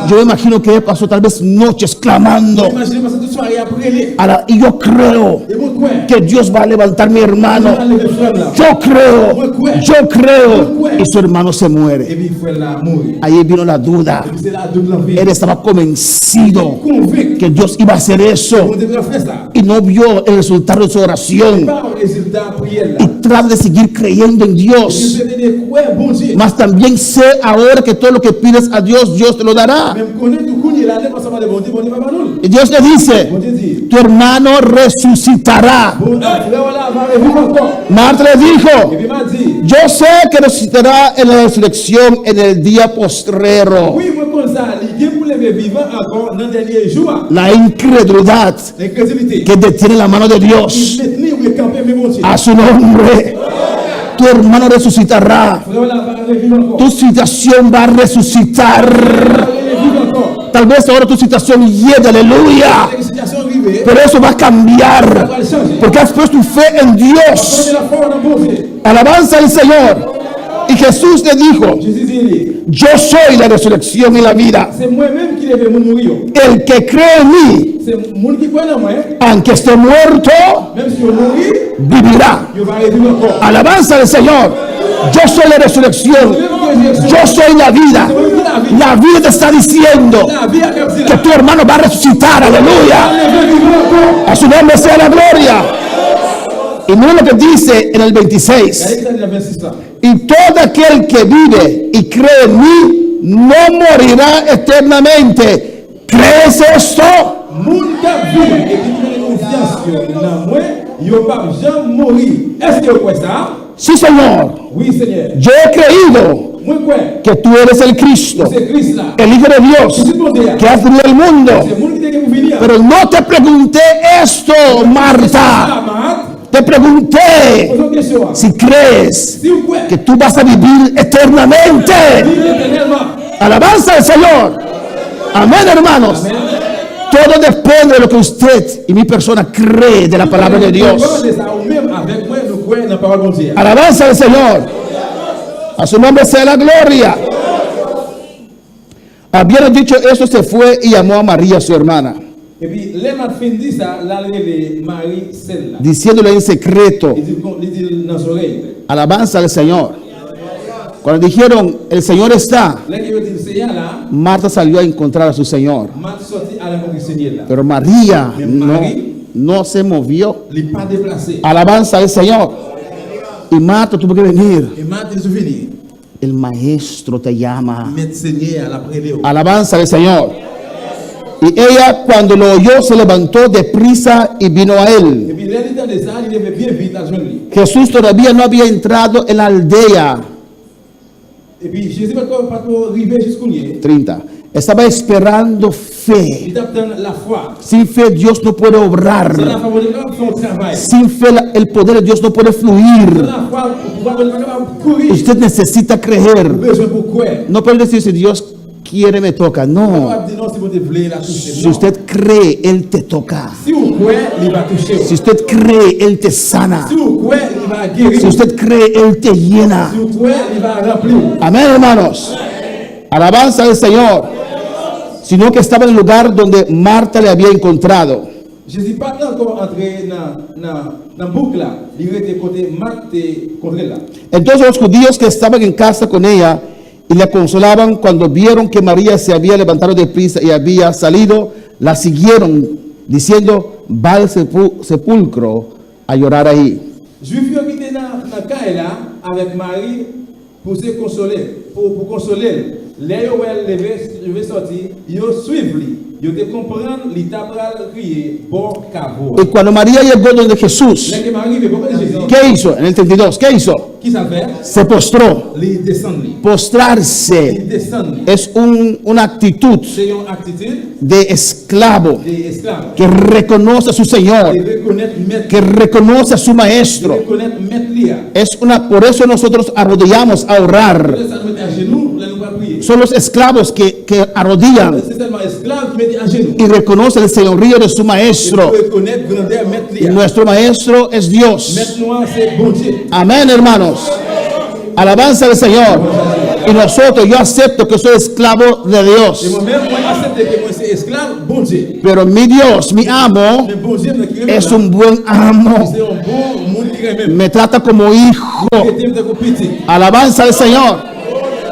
Yo me imagino que él pasó tal vez noches clamando. Y yo creo que Dios va a levantar a mi hermano. Yo creo. Y su hermano se muere. Ahí vino la duda. Él estaba convencido que Dios iba a hacer eso y no vio el resultado de su oración. Y trata de seguir creyendo en Dios. Mas también sé ahora que todo lo que pides a Dios, Dios te lo dará. Y Dios le dice: tu hermano resucitará. Marta le dijo: yo sé que resucitará en la resurrección en el día postrero. La incredulidad que detiene la mano de Dios. A su nombre. Tu hermano resucitará. Tu situación va a resucitar. Tal vez ahora tu situación llegue, aleluya. Pero eso va a cambiar. Porque has puesto tu fe en Dios. Alabanza al Señor. Y Jesús le dijo: yo soy la resurrección y la vida. El que cree en mí, aunque esté muerto, vivirá. Alabanza al Señor. Yo soy la resurrección. Yo soy la vida. La vida te está diciendo que tu hermano va a resucitar. Aleluya. A su nombre sea la gloria. Y mira lo que dice en el 26. Y todo aquel que vive y cree en mí no morirá eternamente. ¿Crees esto? Sí, Señor. Yo he creído que tú eres el Cristo, el Hijo de Dios, que has venido al mundo. Pero no te pregunté esto, Marta. Te pregunté si crees que tú vas a vivir eternamente. Alabanza al Señor. Amén, hermanos. Todo depende de lo que usted y mi persona cree de la palabra de Dios. Alabanza al Señor. A su nombre sea la gloria. Habiendo dicho esto, se fue y llamó a María, su hermana, diciéndole en secreto. Alabanza al Señor. Cuando dijeron: el Señor está, Marta salió a encontrar a su Señor. Pero María no se movió. Alabanza al Señor. Y Marta tuvo que venir. El maestro te llama. Alabanza al Señor. Y ella, cuando lo oyó, se levantó deprisa y vino a él. Jesús todavía no había entrado en la aldea. 30. Estaba esperando fe. Sin fe Dios no puede obrar. Sin fe el poder de Dios no puede fluir. Usted necesita creer. No puede decir: si Dios quiere me toca. No. Si usted cree, Él te toca. Si usted cree, Él te sana. Si usted cree, Él te llena. Amén, hermanos. Alabanza al Señor. Sino que estaba en el lugar donde Marta le había encontrado. Entonces los judíos que estaban en casa con ella y la consolaban, cuando vieron que María se había levantado de prisa y había salido, la siguieron diciendo: va al sepulcro a llorar ahí. Y cuando María llegó donde Jesús, ¿qué hizo? En el 32, ¿qué hizo? Se postró. Postrarse es una actitud de esclavo que reconoce a su Señor, que reconoce a su maestro. Por eso nosotros arrodillamos a orar. Son los esclavos que arrodillan y reconocen el señorío de su maestro. Y nuestro maestro es Dios. Amén, hermanos. Alabanza al Señor. Y nosotros, yo acepto que soy esclavo de Et Dios. moi-même, moi, accepte que moi, c'est esclave, bon Dieu. Pero mi Dios, mi amo, Mais bon Dieu, es un buen amo. c'est un bon monde qui même. Me trata como hijo. Il était comme petit. Alabanza al Señor.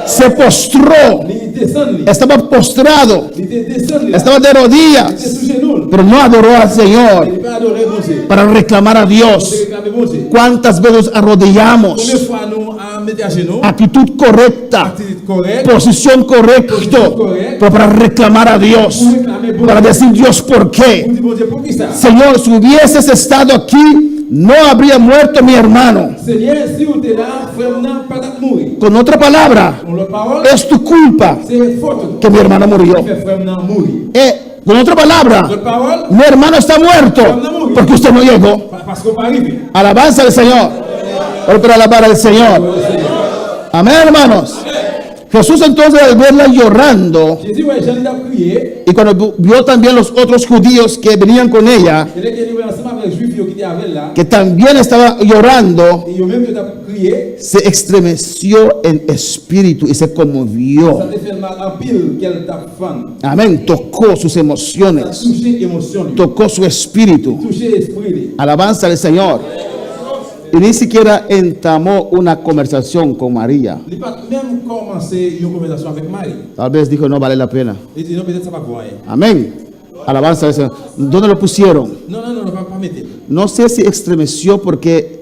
Se postró. Il descend, Estaba postrado. il descend, Estaba de il était rodillas. sous genou. Pero no adoró al Señor Il pas adoré bon Dieu. para reclamar a Il Dios. réclamait bon Dieu. ¿Cuántas veces Combien arrodillamos? de fois nous à mettre à genoux, Actitud correcta, attitude correcte, posición correcta, pero para reclamar a Dios, para decir Dios, ¿por qué? pour dire bon Dieu, pour qui ça? Señor, si hubieses estado aquí, no habría muerto mi hermano. Seigneur, si vous êtes là, frère, n'a pas de mourir. Con otra palabra, Con l'autre parole, es tu culpa c'est faute. que mi hermano murió. Que frère n'a mourir. Con otra palabra, L'autre parole, mi hermano está muerto porque usted no llegó. parce qu'on pas arrivé. Alabanza al Señor. Hoy para alabar al Señor. Amén, hermanos. Jesús entonces al verla llorando, Jésus, ouais, j'allais la prier. y cuando vio también los otros judíos que venían con ella, Et là, il est ensemble avec les juifs qui étaient avec là. que también estaba llorando, Et ils ont même qui ont prié. se estremeció en espíritu y se Ça conmovió. te fait mal en pile qu'elle t'a fan. Amén. Tocó sus Ça emociones, touché émotion, lui. tocó su espíritu. Touché esprit, lui. Alabanza al Señor. Y ni siquiera entamó una conversación con María. Il n'a pas même commencé une conversation avec Marie. Tal vez dijo, no vale la pena. Il dit non, peut-être ça va voir. Amén. Alabanza al Señor. ¿Dónde lo pusieron? Non, non, non, non, pas mettre. No sé si estremeció porque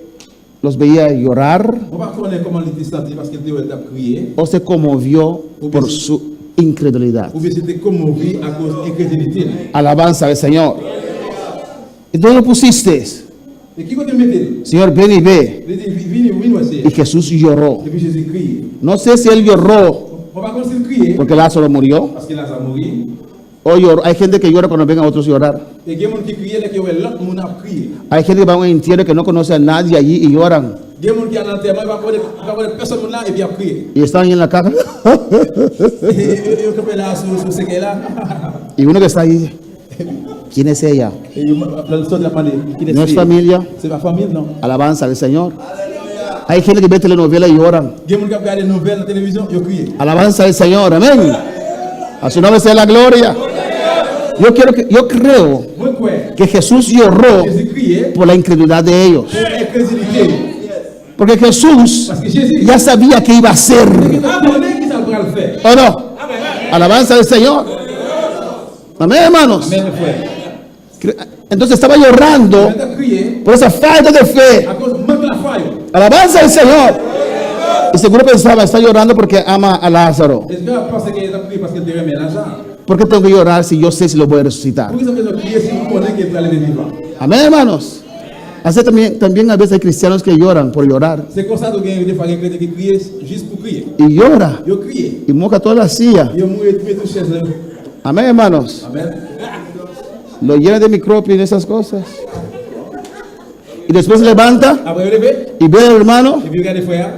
los veía llorar On va connaître comment il était senti parce qu'il était prié. o se conmovió por su incredulidad. Ou bien c'était commové à cause de l'incrédulité. Alabanza al Señor. ¿Y dónde lo pusiste? Et qui côté mettre? Señor, ven y ve. Il dit vini, voici. Y Jesús lloró. Et puis Jésus crie. No sé si él lloró On va commencer à crier porque Lázaro murió parce qu'il a mouru. o lloró. Hay gente que llora cuando vengan otros a llorar. Et il y a des gens qui crient, là, qui ont l'autre monde a crié. Hay gente que va a un entierro que no conoce a nadie allí y lloran. Il y a des gens qui ont l'enterrement, il va voir personne là et puis a crié. Y están ahí en la caja. Et on peut là sur ce qu'elle là. Y uno que está ahí, ¿quién es ella? Et le son de la pandémie. ¿No es familia? C'est ma famille, non? Alabanza al Señor. Hay gente que ve telenovela y lloran. Il y a des gens qui regardent les nouvelles à la télévision, ils crient. Alabanza al Señor, amén. A su nombre sea la gloria. Yo creo Moi, quoi? que Jesús lloró Jésus criait por la incredulidad de ellos. pour l'incrédulité. Porque Jesús Parce que Jésus, ya sabía qué iba a hacer. il connaît qui ça va le faire. ¿O no? Alabanza al Señor. Amén, hermanos. Amen, frère. Entonces estaba llorando Il a crié por esa falta de fe. à cause de manque de la foi. Alabanza al Señor. Y seguro pensaba, está llorando porque ama a Lázaro. Est-ce que vous pensez qu'il a crié parce qu'il te remet l'argent? ¿Por qué tengo que llorar si yo sé si lo voy a resucitar? Pourquoi ça fait crier si vous connaissez qu'il va lever vivant? Amén, hermanos. Así también a veces hay cristianos que lloran por llorar. C'est comme ça que des fois, il y a des chrétiens qui crient juste pour crier. Y llora. Ils crient. Y moja toda la silla. Ils ont mouru tous les chaises. Amén, hermanos. Amen. Lo llena de micropio y de esas cosas. Y después se levanta Après, lever, y ve al hermano. et puis regardez, frère.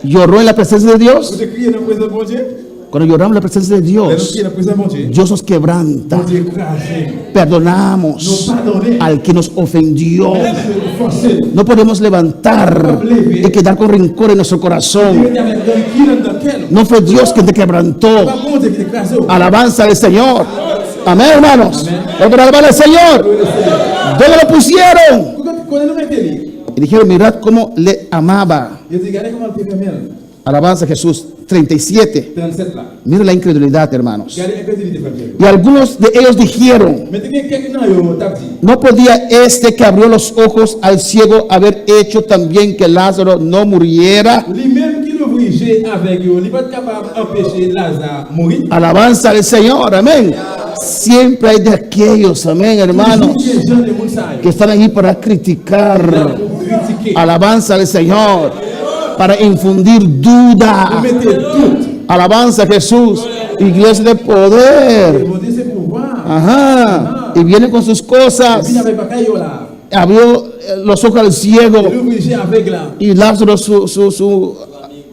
Lloró en la presencia de Dios. Vous criez dans la présence de bon Dieu. Cuando lloramos en la presencia de Nous Dios, crions dans la présence de bon Dieu. Dios nos quebranta. Bon Dieu écrasé. Perdonamos al que nos ofendió. Forcé. No podemos levantar y quedar con rencor en nuestro corazón. Il y avait un qui dans lequel. No fue Dios quien te quebrantó. Pas bon Dieu qui t'écrase. Alabanza al Señor. Amén, hermanos. Vamos a alabar al Señor. ¿Dónde lo pusieron? Pourquoi tu connais le métier? Y dijeron, mirad cómo le amaba. Il dit, regardez comment il te remet. Alabanza a Jesús. 37. 37 là. Mira la incredulidad, hermanos. Regardez l'incrédulité, frère. Y algunos de ellos dijeron, Mais tu as quelqu'un qui t'a dit. ¿no podía este que abrió los ojos al ciego haber hecho también que Lázaro no muriera? Lui-même qui l'ouvrit avec eux, il n'est pas capable d'empêcher Lazare de mourir. Alabanza al Señor, amén. Siempre hay de aquellos, amén, hermanos, Il y a des gens de Moussaï que están allí para criticar. pour critiquer. Alabanza al Señor, para infundir duda. Mettez doute. Alabanza a Jesús, iglesia de poder. Vous dites c'est pouvoir. Ajá. Y viene con sus Il cosas. n'y avait pas qu'à y là. Abrió los ojos al ciego. Il l'ouvrit avec là. Y Lázaro, su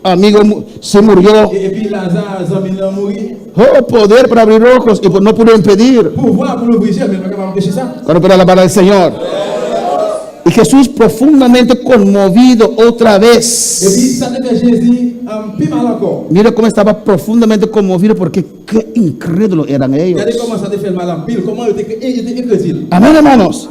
amigo, se murió. Et puis Lazare, Zambin l'a mouru. Oh, poder para abrir ojos y no pudo impedir. Pouvoir pour l'ouvrir, mais il n'est pas capable d'empêcher ça. Cuando pueda alabar al Señor. Y Jesús profundamente conmovido otra Et puis vez. ça te fait Jésus plus mal encore. Mira cómo estaba profundamente conmovido porque qué incrédulos eran ellos. Regardez comment ça te fait mal en pile, comment il était incrédule. Amén, hermanos.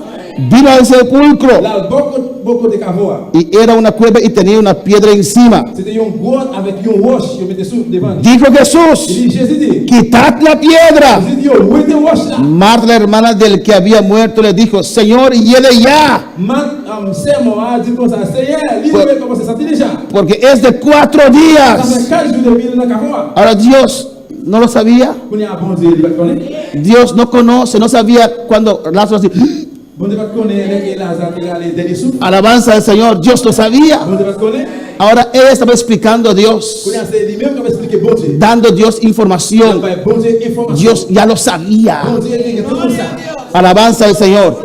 Vino al sepulcro Là, beaucoup de cavois. y era una cueva y tenía una piedra encima. C'était une grotte avec une roche, il mettait sous devant. Dijo Il Jesús, dit, Jésus dit, quitad la piedra. Jésus dit, oh, où est la roche là? Marta, la hermana del que había muerto, le dijo, Señor, hiede ya, Sermon a dit comme ça, Seigneur, lui, comment ça sentit déjà? porque es de 4 Ça días. fait 4 jours depuis dans la cavois. Ahora Dios no lo sabía. Qu'on y a bon Dieu, il va te connaître. Dios no conoce, no sabía cuando Lázaro así, Bon Dieu va te connaître, et Lazare qui a les derniers souffles. alabanza del Señor, Dios lo sabía. Bon Dieu va te connaître. Ahora él estaba explicando a Dios, Qu'on y a c'est lui-même qui va expliquer bon Dieu. dando Dios Il información. va bon Dieu information. Dios ya lo sabía. Bon Dieu est tout comme ça. Alabanza del Señor.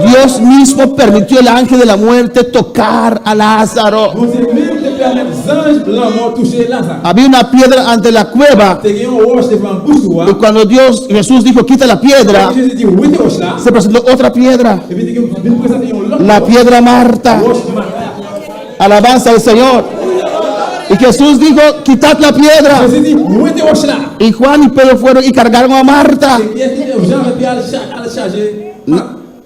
Dios mismo permitió el ángel de la muerte tocar a Lázaro. Bon Dieu même te permet les anges la mort toucher Lazare. Había una piedra ante la cueva Te gagne une roche devant bouche y cuando Jesús dijo quita la piedra, Jésus dit, où est la roche là? se presentó otra piedra, Et puis il présente une autre la piedra Marta. roche Martha. Alabanza del Señor. Y Jesús dijo quitad la piedra. Jésus dit, où est la roche là? Y Juan y Pedro fueron y cargaron a Marta. Et Pierre dit, Jean et Pierre à charger.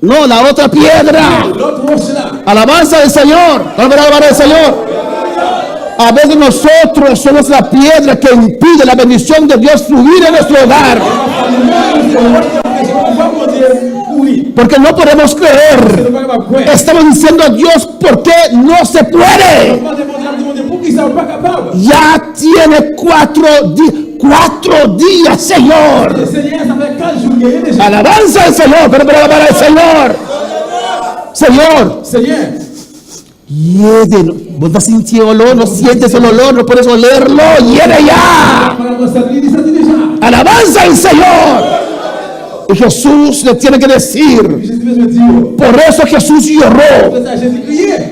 No, la otra piedra. L'autre roche là. Alabanza del Señor. Alabanza del Señor. A veces nosotros somos la piedra que impide la bendición de Dios fluir en nuestro hogar. Porque no podemos creer. Estamos diciendo a Dios por qué no se puede. Ya tiene 4 días, Señor. Alabanza al Señor, pero para el Señor. Señor, hiede. Vos estás sintiendo olor, no sientes el olor, no puedes olerlo. Hiede ya. Alabanza al Señor. Y Jesús le tiene que decir, por eso Jesús lloró,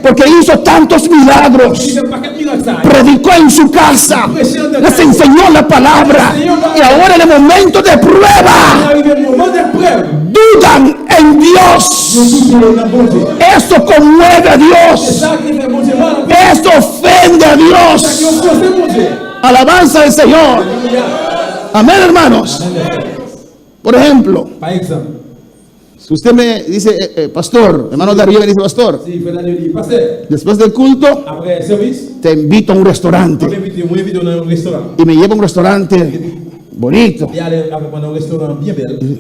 porque hizo tantos milagros, predicó en su casa, les enseñó la palabra, y ahora en el momento de prueba, dudan en Dios. Esto conmueve a Dios, esto ofende a Dios. Alabanza al Señor. Amén, hermanos. Por ejemplo, Par exemple, si usted me dice, pastor, hermano de arriba me dice, pastor, si Fernando dit, pasteur, después del culto, après service, te invito a un restaurante on m'invite dans un restaurant. y me lleva a un restaurante bonito. Et aller avec un restaurant bien belle.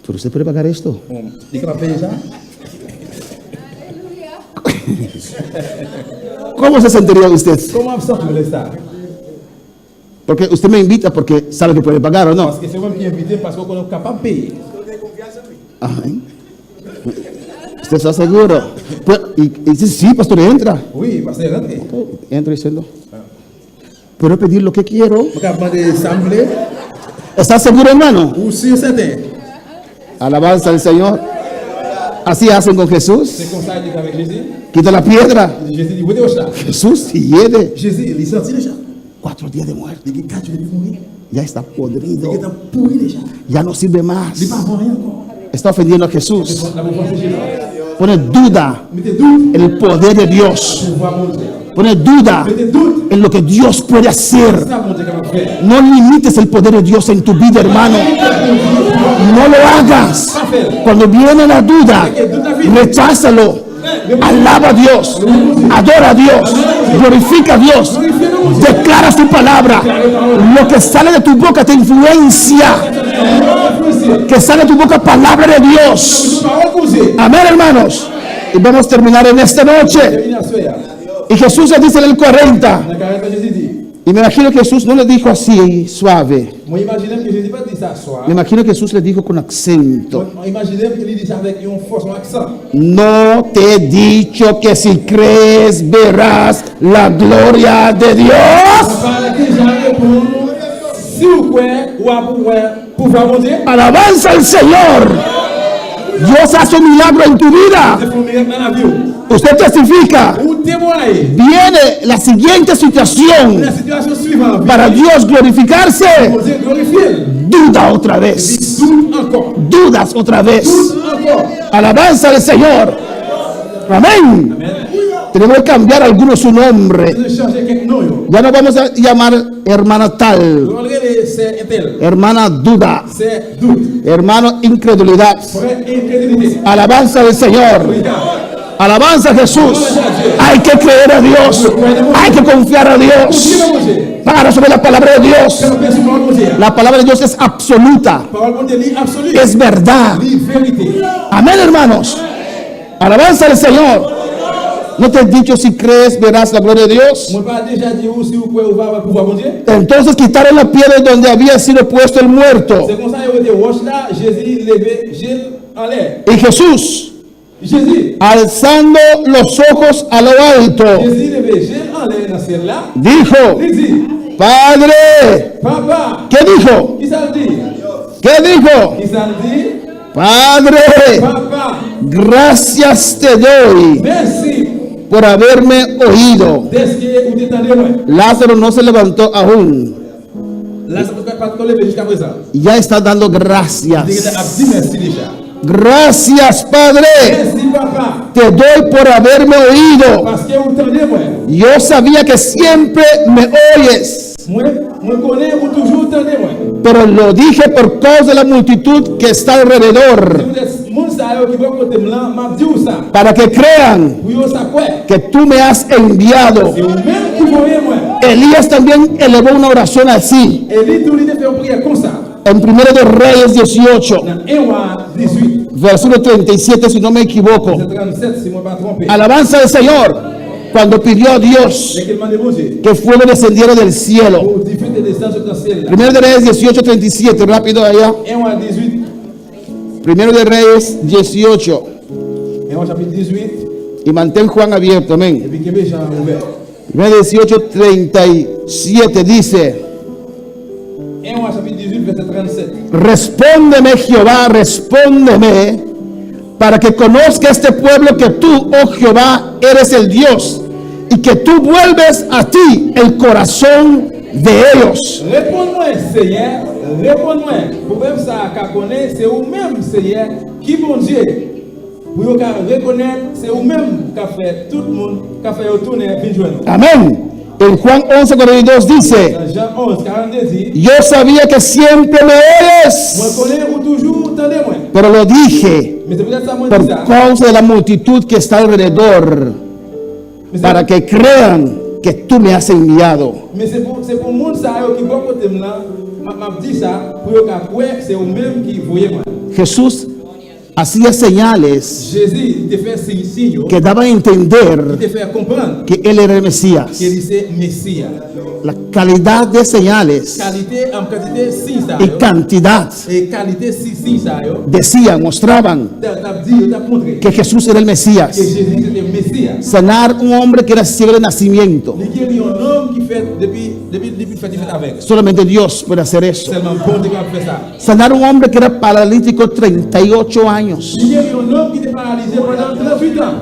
Pero usted puede pagar esto. Il est capable de payer ça? ¿Cómo se sentiría usted? Comment ça tu veux ça? Porque usted me invita porque sabe que puede pagar o no. Parce que c'est moi qui invite parce qu'on est capable de payer. Amén. ¿Usted está seguro? Pues, y dice, sí, pastor, entra. Oui, parce que rentrez. Entra diciendo, ¿puedo pedir lo que quiero? Vous pouvez demander assemblée ¿Está seguro, hermano? ou sur certain. Alabanza al Señor. Así hacen con Jesús. C'est comme ça qu'il est avec Jésus. Quita la piedra. Jésus dit, où est là? Jesús hiede. Jésus, il sortit déjà. 4 días de muerte. Il dit, 4 jours de mourir. Ya está podrido. Il est pourri déjà. Ya no sirve más. Il ne va rien encore. Está ofendiendo a Jesús. La bonne de Jésus. Pone duda Mettez doute en el poder de Dios. pour voir mon Dieu. Pone duda Mettez doute. en lo que Dios puede hacer. Ça, mon Dieu, capable de faire. No limites el poder de Dios en tu vida, hermano. No lo hagas. Cuando viene la duda, recházalo. Alaba a Dios. Adora a Dios. Glorifica a Dios. Declara su palabra. Lo que sale de tu boca te influencia. Que sale de tu boca palabra de Dios. Amén, hermanos. Y vamos a terminar en esta noche. Y Jesús le dice en el 40. Y me imagino que Jesús no le dijo así suave. Moi, imaginez que Jésus pas dit ça soir. Me imagino que Jesús le dijo con acento. Imaginez qu'il dit ça avec une force, un accent. No te he dicho que si crees verás la gloria de Dios. Par que j'ai répondu, si vous croyez, ou à pouvoir mon Dieu, Alabanza al Señor. Dios hace un milagro en tu vida. c'est pour miracle dans la vie. Usted testifica. Ou témoignez. Viene la siguiente situación La situation suivante. para Dios glorificarse. Mon Dieu glorifie. Duda otra vez. Doute encore. Dudas otra vez. Doute encore. Alabanza al Señor. Amén. Amen. Tenemos que cambiar algunos su nombre. Nous devons changer quelques noms. Yo. Ya no vamos a llamar hermana tal, Nous allons regarder c'est intel. hermana duda, C'est doute. hermano incredulidad. Frère incrédulité. Alabanza del Señor. Alabanza a Jesús. Hay que creer a Dios. Hay que confiar a Dios. Para sobre la palabra de Dios. La palabra de Dios es absoluta. Es verdad. Amén, hermanos. Alabanza al Señor. ¿No te he dicho si crees verás la gloria de Dios? Entonces quitaron la piedra donde había sido puesto el muerto. Y Jesús, alzando los ojos a lo alto, dijo: Padre, Papa, ¿qué dijo? ¿Qué dijo? Padre, Papa, gracias te doy merci. por haberme oído. Est-ce que vous t'entendez moi? Lázaro no se levantó aún. Là, ça peut pas te lever jusqu'à présent. Ya está dando Vous gracias. dit merci déjà. Gracias, Padre. Merci papa, Te doy por haberme oído. parce que vous t'entendez moi. Yo sabía que siempre me oyes, Moi connais vous toujours t'entendez moi. pero lo dije por causa de la multitud que está alrededor, Vous êtes moun sa yo qui va côté blanc, m'a dit ou ça. para que crean Vous yo ça quoi? que tú me has enviado. C'est vous même qui voyez moi. Elías también elevó una oración así, Et lui tout lui fait une prière comme ça. en 1 de Reyes 18, Dans 1 roi 18, versículo 37, si no me equivoco. verset 37 si moi pas trompé. Alabanza al Señor, cuando pidió a Dios C'est qu'il m'a demandé que fuego descendiera del cielo. pour diffuser des descendre sur le ciel. 1 de Reyes 18, 37, rápido allá. 1 roi 18, 1 de Reyes 18, 1 roi chapitre 18, y mantén Juan abierto, et amén. puis Québec Jean ouvert. 1 de 18, 37 dice: 1 roi chapitre 18, verset 37. Respóndeme, Jehová, respóndeme, para que conozca este pueblo que tú, oh Jehová, eres el Dios, y que tú vuelves a ti el corazón de ellos. Réponds-moi, Seigneur, réponds-moi. Pour même ça, qu'à connaître, c'est vous-même, Seigneur, qui bon Dieu. Pour vous reconnaître, c'est vous-même qui a fait tout le monde, qui a fait retourner et joindre. Amén. En Juan 11:42 dice: Dans Jean 11, 42 dit, Yo sabía que siempre me moi oyes, connais ou toujours, attendez-moi. pero lo dije Mais c'est peut-être ça, moi, por dit ça. causa de la multitud que está alrededor, Mais para c'est- que crean que tú me has enviado. Mais c'est pour le monde ça, qui va côté là, m'a dit ça, pour vous croire, c'est vous-même qui voyez moi. Jesús hacía señales Jésus, il te fait signe, que daban a entender il te fait comprendre que Él era el Mesías. qu'il est Messie. La calidad de señales Qualité en quantité, si ça. y cantidad Et qualité, si ça. decían, mostraban T'as dit, t'as montré que Jesús era el que Mesías. Jésus était Messie. Sanar un hombre que era ciego de nacimiento. Il y a un homme qui fait depuis fait avec. Solamente Dios puede hacer eso. Seulement bon Dieu qui a fait ça. Sanar un hombre que era paralítico 38 años. Il y a un homme qui était paralysé pendant 38 ans.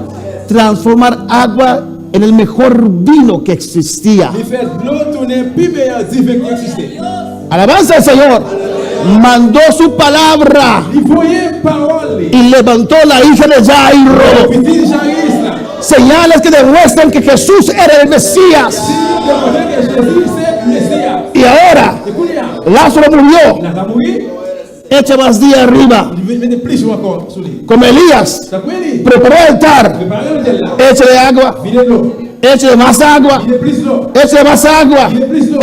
Transformar agua en el mejor vino que existía. Il fait de l'eau tourner plus meilleur divin qui existait. Alabanza al Señor. Mandó su palabra Il voyait parole. y levantó la hija de Jairo. Petit Jairus là. Señales que demuestran que Jesús era el Mesías. Il démontrait que Jésus c'est Messie. Y ahora Écoutez, Lázaro murió. il a mouru. Echa más día arriba. Il mettait plus encore sur lui. Como Elías T'as compris? preparó el altar. Préparez le tel là. Échale agua. Videz l'eau. Échale más agua. Il est plus l'eau. Échale más agua.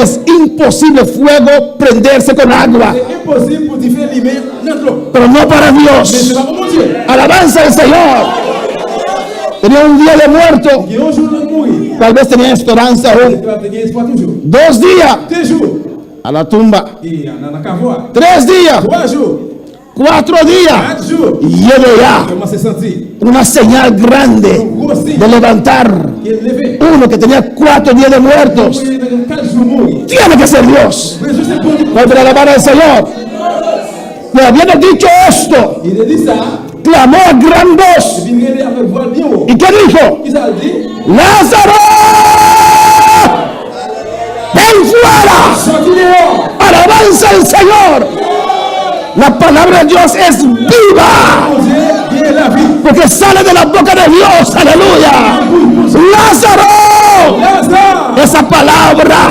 Es imposible fuego prenderse con agua. C'est impossible pour te faire limer notre l'eau. Pero no para Mais c'est Dios. pas pour mon Dieu. Alabanza al Señor. Tenía un día de muerto. Il y a un jour de mourir. Tal vez tenía esperanza Tu aún. vas tenir espoir toujours. 2 días 2 jours. a la tumba. Et on a qu'à voir. 3 días. 3 jours. 4 días. 4 jours. Llego ya. Comment c'est senti? Una señal grande de levantar. Il est levé. Uno que tenía 4 días de muertos. Il est 4 jours mourir. Tiene que ser Dios. Mais je sais pas. Vuelve a alabar al Señor. Y habiendo dicho esto, Il a dit ça. clamó a gran voz. Il vient avec voix bien haut. ¿Y qué dijo? Qu'est-ce qu'il a dit? ¡Lázaro! ¡Ven fuera! Sorti dehors. ¡Alabanza al Señor! La palabra de Dios es viva. Mon Dieu, Porque sale de la boca de Dios. Aleluya. Lázaro. Esa palabra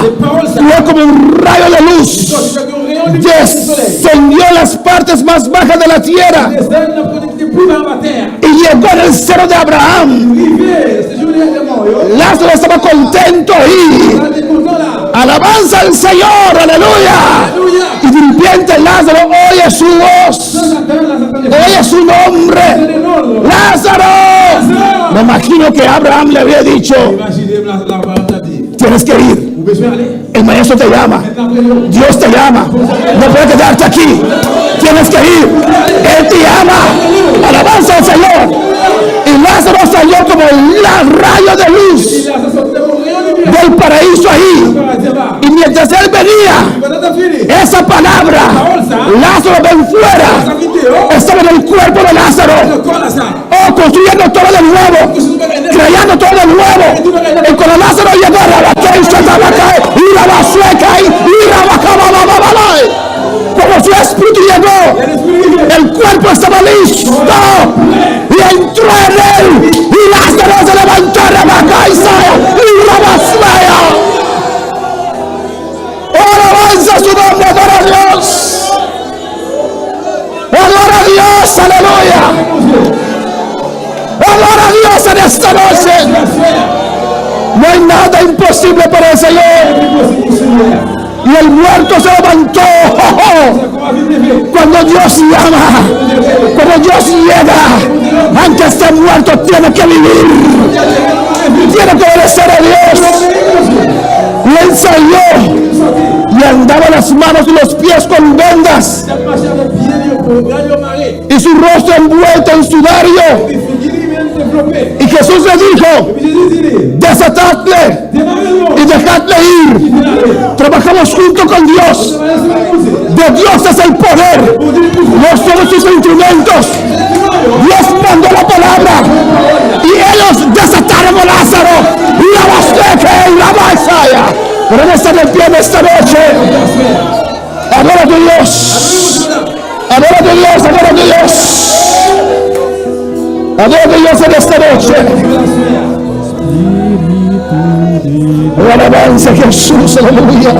fue como un rayo de luz. Descendió las partes más bajas de la tierra y llegó en el seno de Abraham. Lázaro estaba contento y alabanza al Señor, aleluya. Y de repente Lázaro oye su voz, oye su nombre, Lázaro. Me imagino que Abraham le había dicho: tienes que ir, el maestro te llama, Dios te llama, no puedes quedarte aquí, tienes que ir, Él te llama. Alabanza al Señor. Y Lázaro salió como un rayo de luz del paraíso ahí. Y mientras él venía, esa palabra, Lázaro ven fuera, estaba en el cuerpo de Lázaro. Oh, construyendo todo de nuevo, creando todo de nuevo. Y cuando Lázaro llegó a la como su espíritu llegó, el cuerpo estaba listo y entró en él, y Lázaro se levantó de la cabeza y rabasmea. Alabanza su nombre, adora a Dios, adora a Dios, aleluya, adora a Dios en esta noche. No hay nada imposible para el Señor. Y el muerto se levantó. Cuando Dios llama, cuando Dios llega, aunque esté muerto, tiene que vivir, tiene que obedecer a Dios. Y él salió y andaba las manos y los pies con vendas y su rostro envuelto en sudario. Y Jesús le dijo: desatadle y dejadle ir. Trabajamos junto con Dios. De Dios es el poder. No somos sus instrumentos. Dios mandó la palabra y ellos desataron a Lázaro. Y la basteca y la basaya. Podemos estar de pie en esta noche. Adora a tu Dios. Adora a tu Dios. Adora a tu Dios. Adora a Dios en esta noche. Alabanza a Jesús, aleluya.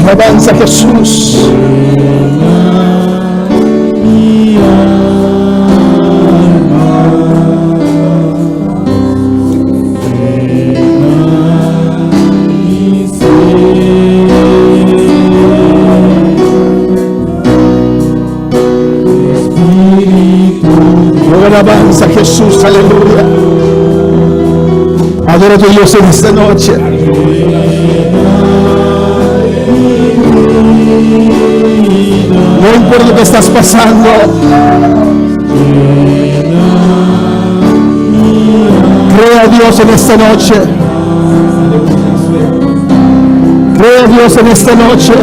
Alabanza a Jesús. Alabanza a Jesús, aleluya. Adora a tu Dios en esta noche. No importa lo que estás pasando. Cree a Dios en esta noche. Cree a Dios en esta noche.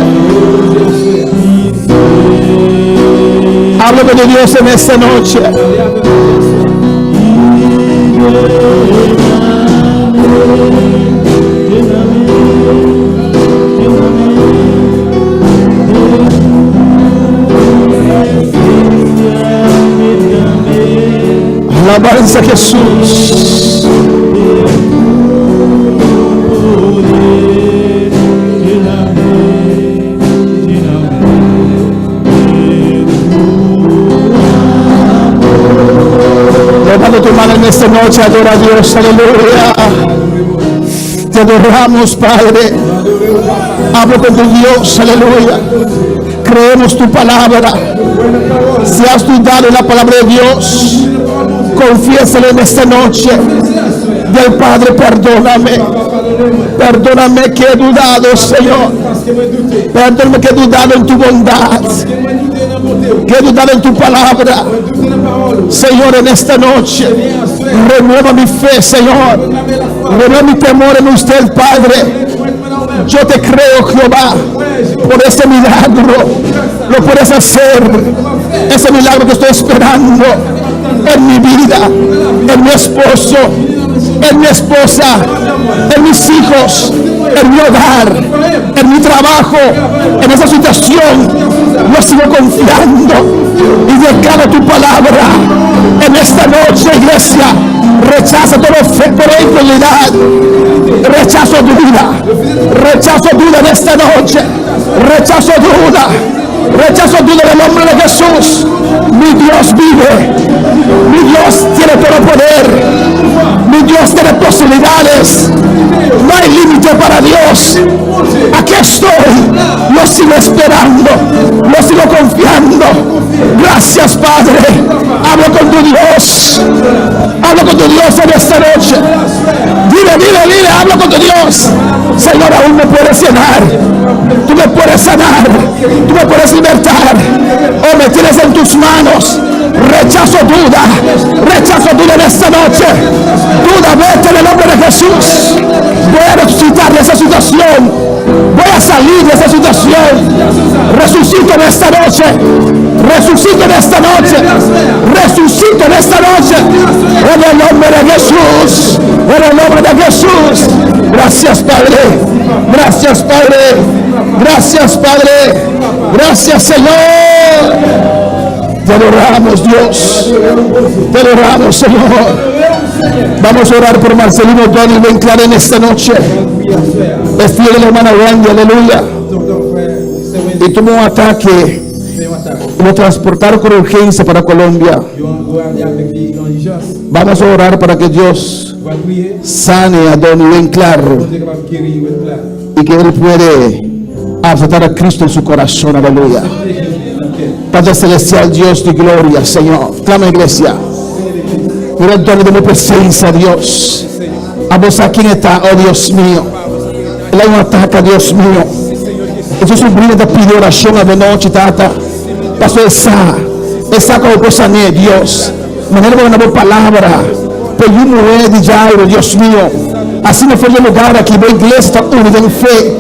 Habla de Dios en esta noche. Alabanza a Jesús. Levanta tu mano en esta noche, adora a Dios, aleluya. Te adoramos, Padre. Hablo con tu Dios, aleluya. Creemos tu palabra. Si has dudado en la palabra de Dios, confiésalo en esta noche. Del Padre, perdóname. Perdóname que he dudado, Señor. Perdóname que he dudado en tu bondad, que he dudado en tu palabra. Señor, en esta noche renueva mi fe, Señor. Renueva mi temor en usted, Padre. Yo te creo, Jehová, por ese milagro. Lo puedes hacer. Ese milagro que estoy esperando en mi vida, en mi esposo, en mi esposa, en mis hijos, en mi hogar, en mi trabajo, en esa situación. Yo sigo confiando y declaro tu palabra en esta noche, iglesia. Rechaza toda incredulidad, rechazo duda en esta noche, rechazo duda del nombre de Jesús. Mi Dios vive, mi Dios tiene todo poder, mi Dios tiene posibilidades, no hay límite para Dios. Aquí estoy, lo sigo esperando, lo sigo confiando. Gracias, Padre. Hablo con tu Dios en esta noche. Dile, hablo con tu Dios. Señor, aún me puedes llenar, tú me puedes sanar, tú me puedes libertar. Oh, me tienes en tus manos. Rechazo duda en esta noche. Duda, vete en el nombre de Jesús. Voy a resucitar de esa situación, voy a salir de esa situación. Resucito en esta noche, resucito en esta noche, resucito en esta noche, en el nombre de Jesús, en el nombre de Jesús. Gracias, Padre, gracias, Padre, gracias, Padre, gracias, Señor. Te adoramos, Dios, te adoramos, Señor. Vamos a orar por Marcelino Donny Benclar en esta noche. Es fiel de la hermana Wendy, aleluya. Y tuvo un ataque. Lo transportaron con urgencia para Colombia. Vamos a orar para que Dios sane a Donny Benclar y que él puede aceptar a Cristo en su corazón, aleluya. Padre celestial, Dios de gloria, Señor, clama, iglesia. Mira el don de mi presencia, Dios. Vamos a quien está, oh Dios mío. Él hay un ataque, Dios mío. Ese sobrinho te pidió oración a de noche, tata. Pasó esa como cosa de Dios. Mañana voy a dar palabra. Pero yo no de diablo, Dios mío. Así no fue el lugar aquí. La iglesia está unida en fe.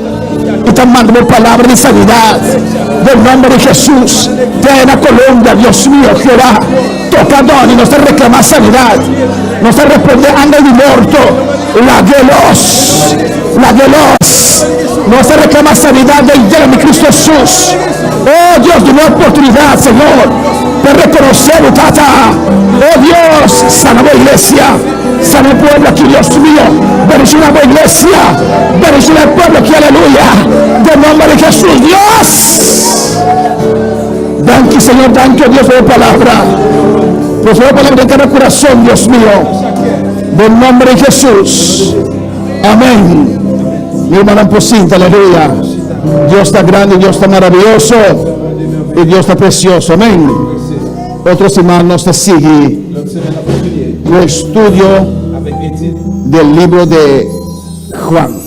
Y está mandando palabra de sanidad. Del nombre de Jesús. Ven a Colombia, Dios mío, Jehová. Toca Donny, no se reclama sanidad. No se responde ángel y muerto. La gelos. No se reclama sanidad del Dios de Cristo Jesús. Oh Dios, de una oportunidad, Señor, de reconocer, tata. Oh Dios, sana la iglesia, sana el pueblo aquí, Dios mío. Bendición la iglesia, bendición al pueblo aquí, aleluya. Del nombre de Jesús, Dios. Danke, Señor, danke, Dios, por la palabra. Por favor, palabra en cada corazón, Dios mío. Del nombre de Jesús. Amén. Mi hermana Pocinta, aleluya. Dios está grande, Dios está maravilloso y Dios está precioso. Amén. Otros hermanos te siguen el estudio del libro de Juan.